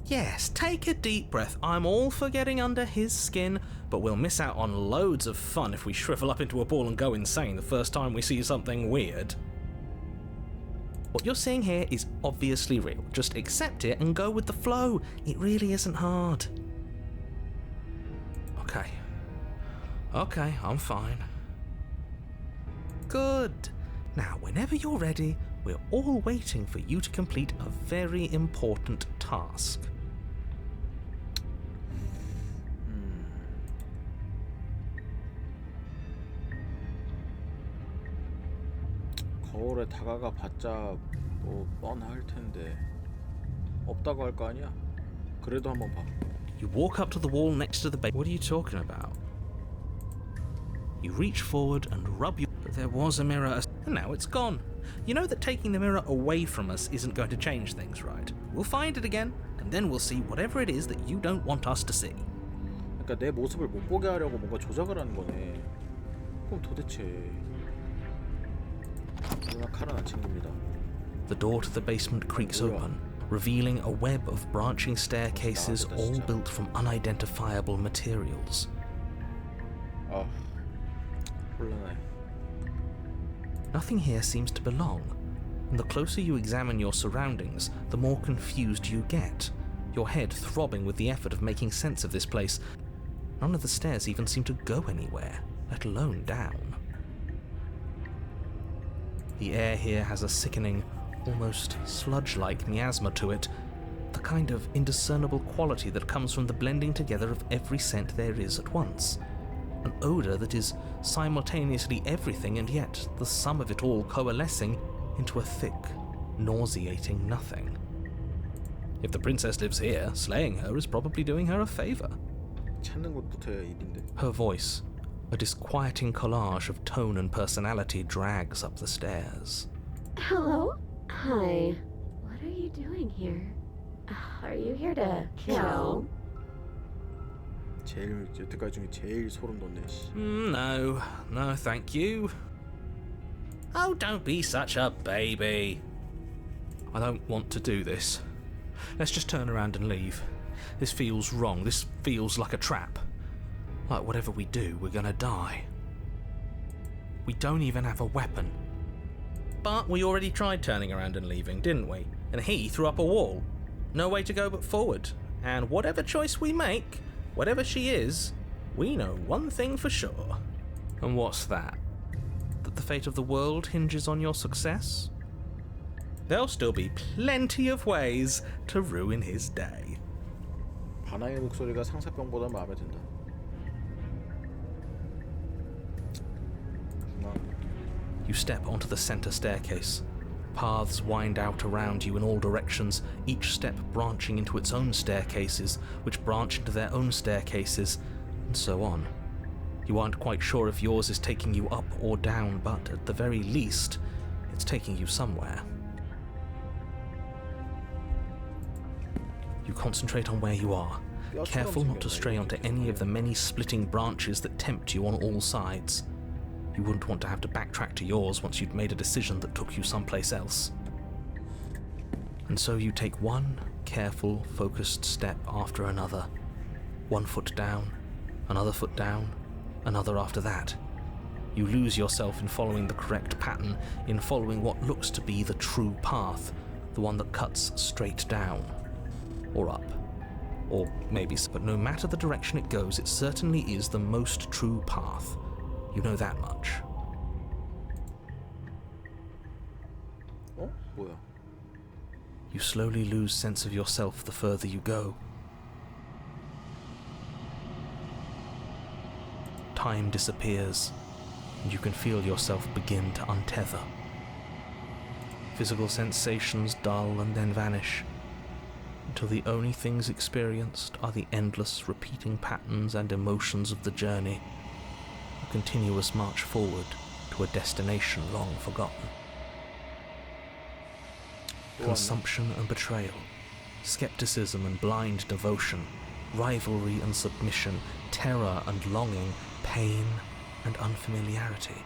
Yes, take a deep breath. I'm all for getting under his skin, but we'll miss out on loads of fun if we shrivel up into a ball and go insane the first time we see something weird. What you're seeing here is obviously real. Just accept it and go with the flow. It really isn't hard. Okay, I'm fine. Good. Now, whenever you're ready, we're all waiting for you to complete a very important task. 거울에 다가가 봤자 뭐 뻔할 텐데 없다고 할 거 아니야? 그래도 한번 봐. You walk up to the wall next to the base. What are you talking about? You reach forward and rub your... But there was a mirror, and now it's gone. You know that taking the mirror away from us isn't going to change things, right? We'll find it again, and then we'll see whatever it is that you don't want us to see. 그러니까 내 모습을 못 보게 하려고 뭔가 조작을 하는 거네. 그럼 도대체 누나 칼은 안 챙깁니다. The door to the basement creaks open, revealing a web of branching staircases all built from unidentifiable materials. 아, 곤란해. Nothing here seems to belong, and the closer you examine your surroundings, the more confused you get, your head throbbing with the effort of making sense of this place. None of the stairs even seem to go anywhere, let alone down. The air here has a sickening, almost sludge-like miasma to it, the kind of indiscernible quality that comes from the blending together of every scent there is at once. An odour that is simultaneously everything and yet the sum of it all coalescing into a thick, nauseating nothing. If the princess lives here, slaying her is probably doing her a favour. 찾는 것부터야 일인데. Her voice, a disquieting collage of tone and personality, drags up the stairs. Hello? Hi. What are you doing here? Are you here to kill? 제일 여태까지 중에 제일 소름 돋네. No, thank you. Oh, don't be such a baby. I don't want to do this. Let's just turn around and leave. This feels wrong. This feels like a trap. Like whatever we do, we're gonna die. We don't even have a weapon. But we already tried turning around and leaving, didn't we? And he threw up a wall. No way to go but forward. And whatever choice we make, whatever she is, we know one thing for sure. And what's that? That the fate of the world hinges on your success? There'll still be plenty of ways to ruin his day. 바나의 목소리가 상사병보다 마음에 든다. You step onto the center staircase. Paths wind out around you in all directions, each step branching into its own staircases, which branch into their own staircases, and so on. You aren't quite sure if yours is taking you up or down, but at the very least, it's taking you somewhere. You concentrate on where you are, careful not to stray onto any of the many splitting branches that tempt you on all sides. You wouldn't want to have to backtrack to yours once you'd made a decision that took you someplace else. And so you take one careful, focused step after another. One foot down, another foot down, another after that. You lose yourself in following the correct pattern, in following what looks to be the true path, the one that cuts straight down. Or up. Or maybe, but no matter the direction it goes, it certainly is the most true path. You know that much. 어? 뭐야? You slowly lose sense of yourself the further you go. Time disappears, and you can feel yourself begin to untether. Physical sensations dull and then vanish, until the only things experienced are the endless repeating patterns and emotions of the journey. A continuous march forward to a destination long forgotten. consumption and betrayal, skepticism and blind devotion, rivalry and submission, terror and longing, pain and unfamiliarity.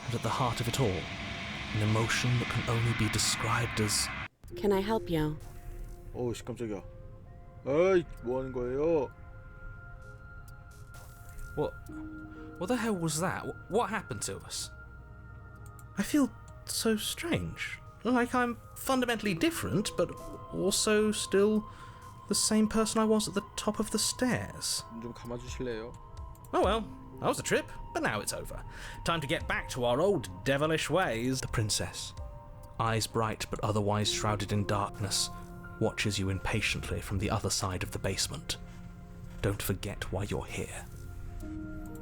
And at the heart of it all, an emotion that can only be described as... Can I help you? 어우씨 깜짝이야. 에이 뭐 하는 거예요? What the hell was that? What happened to us? I feel so strange. Like I'm fundamentally different, but also still the same person I was at the top of the stairs. 좀 감아주실래요? Oh well, that was a trip, but now it's over. Time to get back to our old devilish ways. The princess, eyes bright but otherwise shrouded in darkness, watches you impatiently from the other side of the basement. Don't forget why you're here.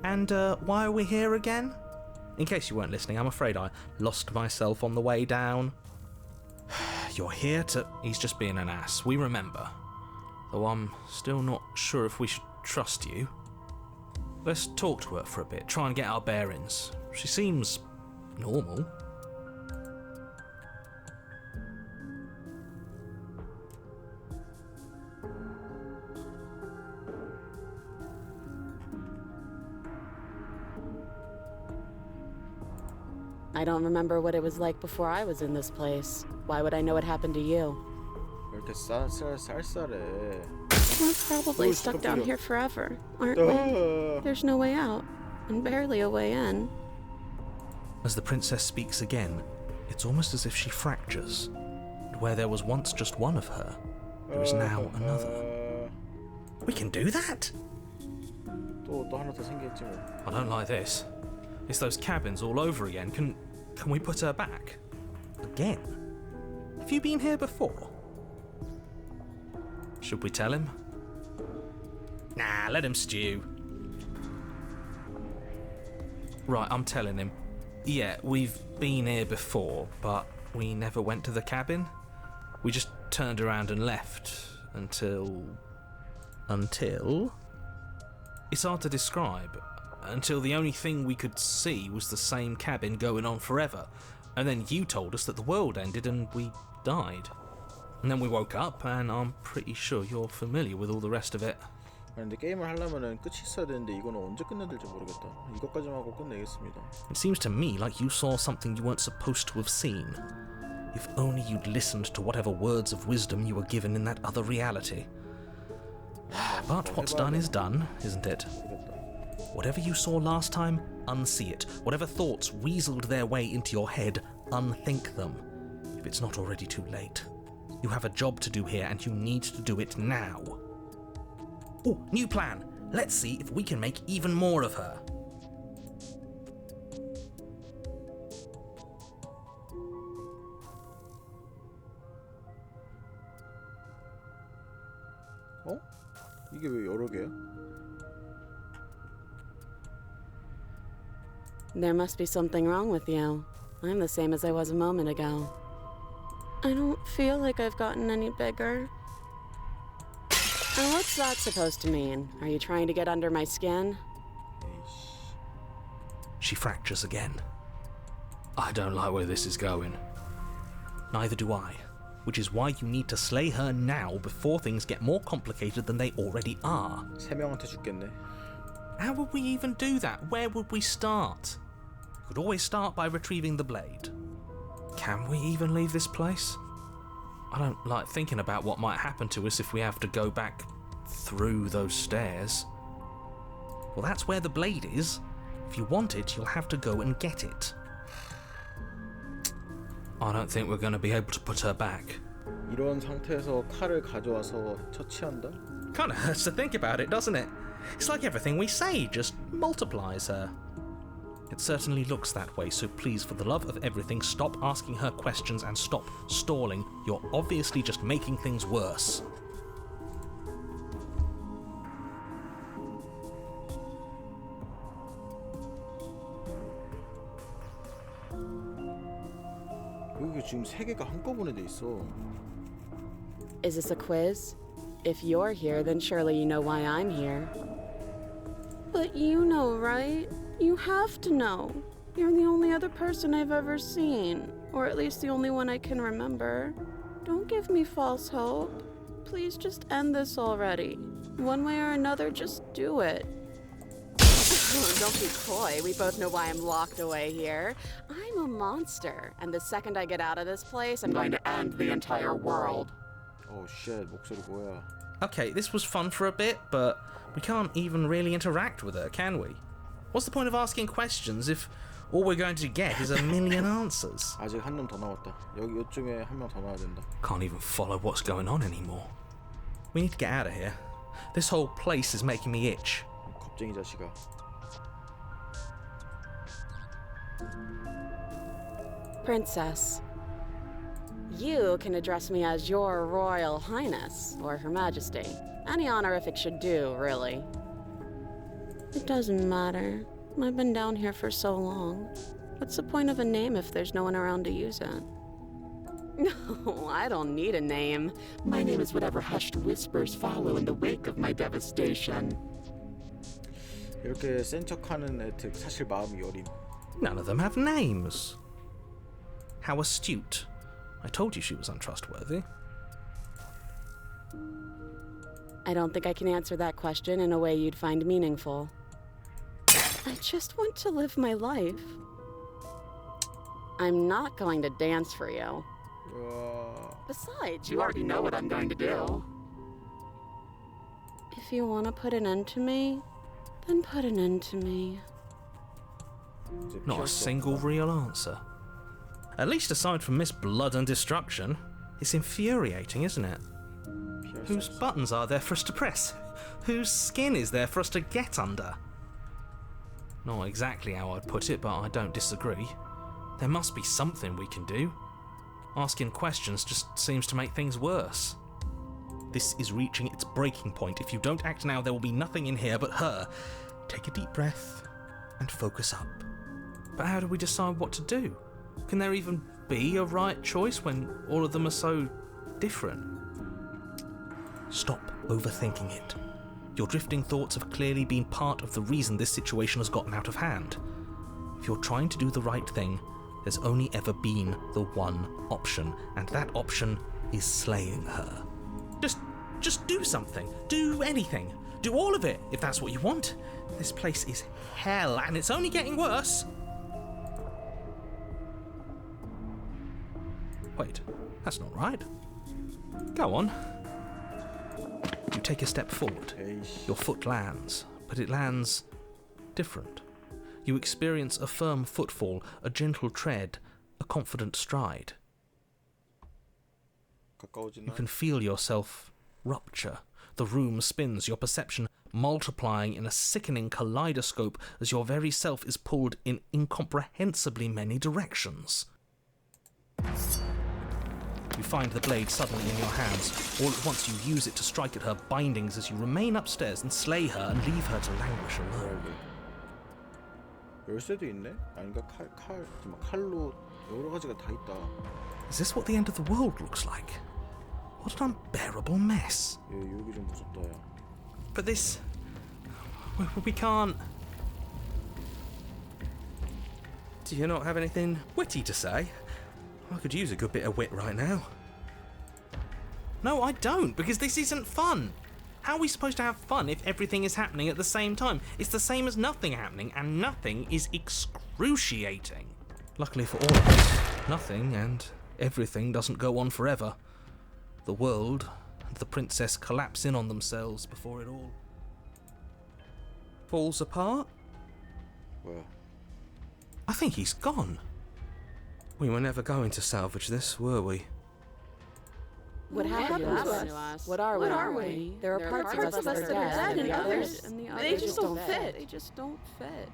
And why are we here again? In case you weren't listening, I'm afraid I lost myself on the way down. You're here to... He's just being an ass, we remember. Though I'm still not sure if we should trust you. Let's talk to her for a bit, try and get our bearings. She seems normal. I don't remember what it was like before I was in this place. Why would I know what happened to you? 왜 이렇게 쌀쌀해? We're probably stuck down here forever, aren't we? There's no way out, and barely a way in. As the princess speaks again, it's almost as if she fractures. And where there was once just one of her, there is now another. We can do that? 또 하나 더 생겼지 뭐. I don't like this. It's those cabins all over again. Can we put her back? Again? Have you been here before? Should we tell him? Nah, let him stew. Right, I'm telling him. Yeah, we've been here before, but we never went to the cabin. We just turned around and left until... It's hard to describe. Until the only thing we could see was the same cabin going on forever. And then you told us that the world ended and we died. And then we woke up, and I'm pretty sure you're familiar with all the rest of it. 근데 게임을 하려면은 끝이 있어야 되는데 이거는 언제 끝내야 될지 모르겠다. 이것까지만 하고 끝내겠습니다. It seems to me like you saw something you weren't supposed to have seen. If only you'd listened to whatever words of wisdom you were given in that other reality. But what's done is done, isn't it? Whatever you saw last time, unsee it. Whatever thoughts weaseled their way into your head, unthink them. If it's not already too late. You have a job to do here, and you need to do it now. Oh, new plan! Let's see if we can make even more of her. 어? 이게 왜 여러 개야? There must be something wrong with you. I'm the same as I was a moment ago. I don't feel like I've gotten any bigger. And what's that supposed to mean? Are you trying to get under my skin? She fractures again. I don't like where this is going. Neither do I, which is why you need to slay her now before things get more complicated than they already are. 세 명한테 죽겠네. How would we even do that? Where would we start? We could always start by retrieving the blade. Can we even leave this place? I don't like thinking about what might happen to us if we have to go back through those stairs. Well, that's where the blade is. If you want it, you'll have to go and get it. I don't think we're going to be able to put her back. 이런 상태에서 칼을 가져와서 처치한다? Kinda hurts to think about it, doesn't it? It's like everything we say just multiplies her. It certainly looks that way, so please, for the love of everything, stop asking her questions and stop stalling. You're obviously just making things worse. 여기 지금 세 개가 한꺼번에 돼 있어. Is this a quiz? If you're here, then surely you know why I'm here. But you know, right? You have to know. You're the only other person I've ever seen, or at least the only one I can remember. Don't give me false hope. Please just end this already. One way or another, just do it. Don't be coy. We both know why I'm locked away here. I'm a monster, and the second I get out of this place, I'm going to end the entire world. Oh shit, 목소리 뭐야? Okay, this was fun for a bit, but we can't even really interact with her, can we? What's the point of asking questions if all we're going to get is a million answers? 아직 한 놈 더 나왔다. 여기 요쯤에 한 명 더 나와야 된다. Can't even follow what's going on anymore. We need to get out of here. This whole place is making me itch. 겁쟁이 자식아. Princess. You can address me as Your Royal Highness, or Her Majesty. Any honorific should do, really. It doesn't matter. I've been down here for so long. What's the point of a name if there's no one around to use it? No, I don't need a name. My name is whatever hushed whispers follow in the wake of my devastation. 이렇게 센 척하는 애들 사실 마음이 여림. None of them have names. How astute. I told you she was untrustworthy. I don't think I can answer that question in a way you'd find meaningful. I just want to live my life. I'm not going to dance for you. Besides, You already know what I'm going to do. if you want to put an end to me, then put an end to me. 이제 Not 피할 a 수 single 없다. real answer. At least aside from Miss Blood and Destruction, it's infuriating, isn't it? 피할 수 Whose 없어. buttons are there for us to press? Whose skin is there for us to get under? Not exactly how I'd put it, but I don't disagree. There must be something we can do. Asking questions just seems to make things worse. This is reaching its breaking point. If you don't act now, there will be nothing in here but her. Take a deep breath and focus up. But how do we decide what to do? Can there even be a right choice when all of them are so different? Stop overthinking it. Your drifting thoughts have clearly been part of the reason this situation has gotten out of hand. If you're trying to do the right thing, there's only ever been the one option, and that option is slaying her. Just do something. Do anything. Do all of it, if that's what you want. This place is hell, and it's only getting worse. Wait, that's not right. Go on. You take a step forward. 에이씨. Your foot lands, but it lands different. You experience a firm footfall, a gentle tread, a confident stride. 가까워지나? You can feel yourself rupture. The room spins, your perception multiplying in a sickening kaleidoscope as your very self is pulled in incomprehensibly many directions. You find the blade suddenly in your hands. All at once you use it to strike at her bindings as you remain upstairs and slay her and leave her to languish alone. 열쇠도 있네? 아닌가? 칼로 여러 가지가 다 있다. Is this what the end of the world looks like? What an unbearable mess. 여기 좀 무섭다 야. But this... We can't... Do you not have anything witty to say? I could use a good bit of wit right now. No, I don't, because this isn't fun. How are we supposed to have fun if everything is happening at the same time? It's the same as nothing happening, and nothing is excruciating. Luckily for all of us, nothing and everything doesn't go on forever. The world and the princess collapse in on themselves before it all falls apart. 뭐야? I think he's gone. We were never going to salvage this, were we? What happened to us? What are we? There are parts of us that are dead, and the others, they just don't fit. They just don't fit.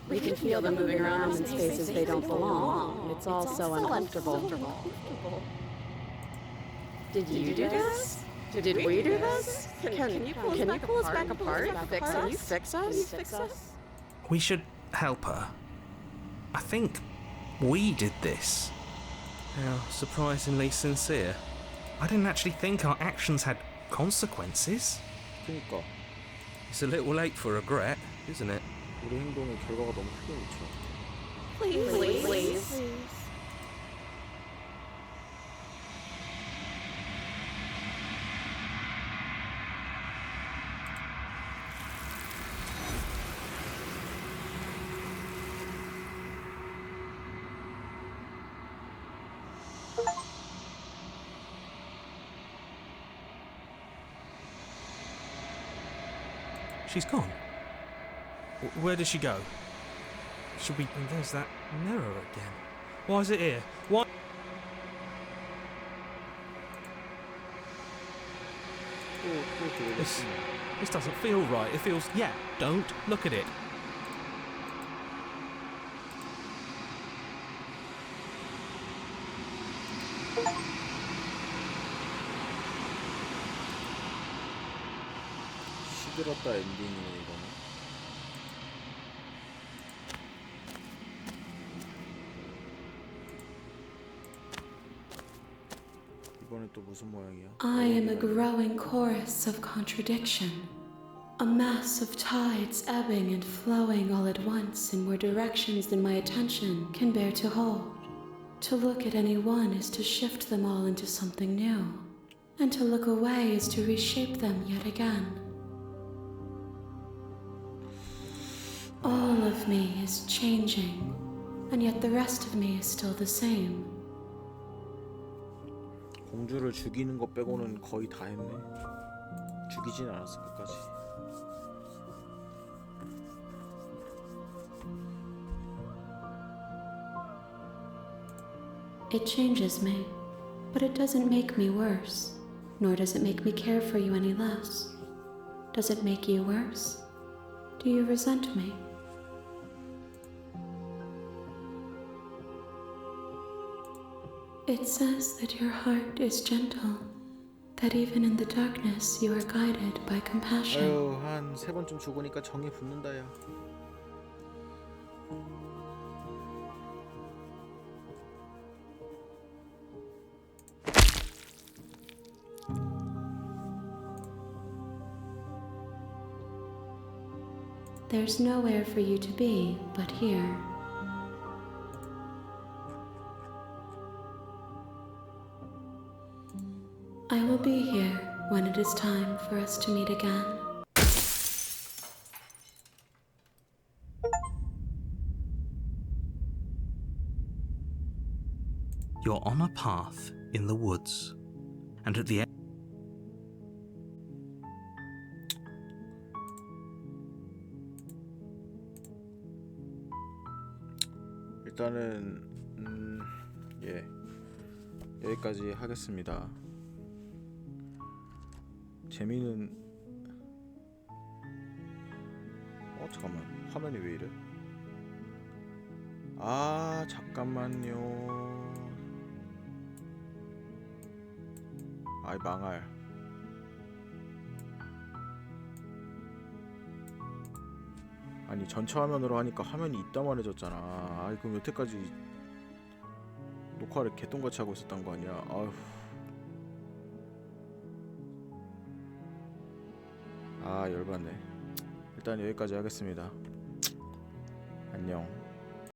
We can feel them moving around in spaces they don't belong. It's all so uncomfortable. Did you do this? Did we do this? Can you pull us back apart? Can you fix us? We should help her. I think we did this. How surprisingly sincere. I didn't actually think our actions had consequences. 그니까 It's a little late for regret, isn't it? 우리 행동의 결과가 너무 크게 미쳐. Please. She's gone. Where does she go? Should we... And there's that mirror again. Why is it here? Why... This doesn't feel right. It feels... Yeah, don't look at it. 시들었다 엔딩이네 이거는. 이번엔 또 무슨 모양이야? I am a growing chorus of contradiction, a mass of tides ebbing and flowing all at once in more directions than my attention can bear to hold. To look at any one is to shift them all into something new, and to look away is to reshape them yet again. All of me is changing, and yet the rest of me is still the same. 공주를 죽이는 것 빼고는 거의 다 했네. 죽이진 않았어 끝까지. It changes me, but it doesn't make me worse, nor does it make me care for you any less. Does it make you worse? Do you resent me? It says that your heart is gentle, that even in the darkness you are guided by compassion. 아유 한 3번쯤 죽으니까 정이 붙는다 야. There's nowhere for you to be but here. I will be here when it is time for us to meet again. You're on a path in the woods, and at the end 일단은 예 여기까지 하겠습니다. 재미는 잠깐만 화면이 왜 이래? 아 잠깐만요. 아이 망할. 아니 전체 화면으로 하니까 화면이 이따만해졌잖아. 아이 그럼 여태까지 녹화를 개똥같이 하고 있었던 거 아니야? 아휴. 아 열받네. 일단 여기까지 하겠습니다. 안녕.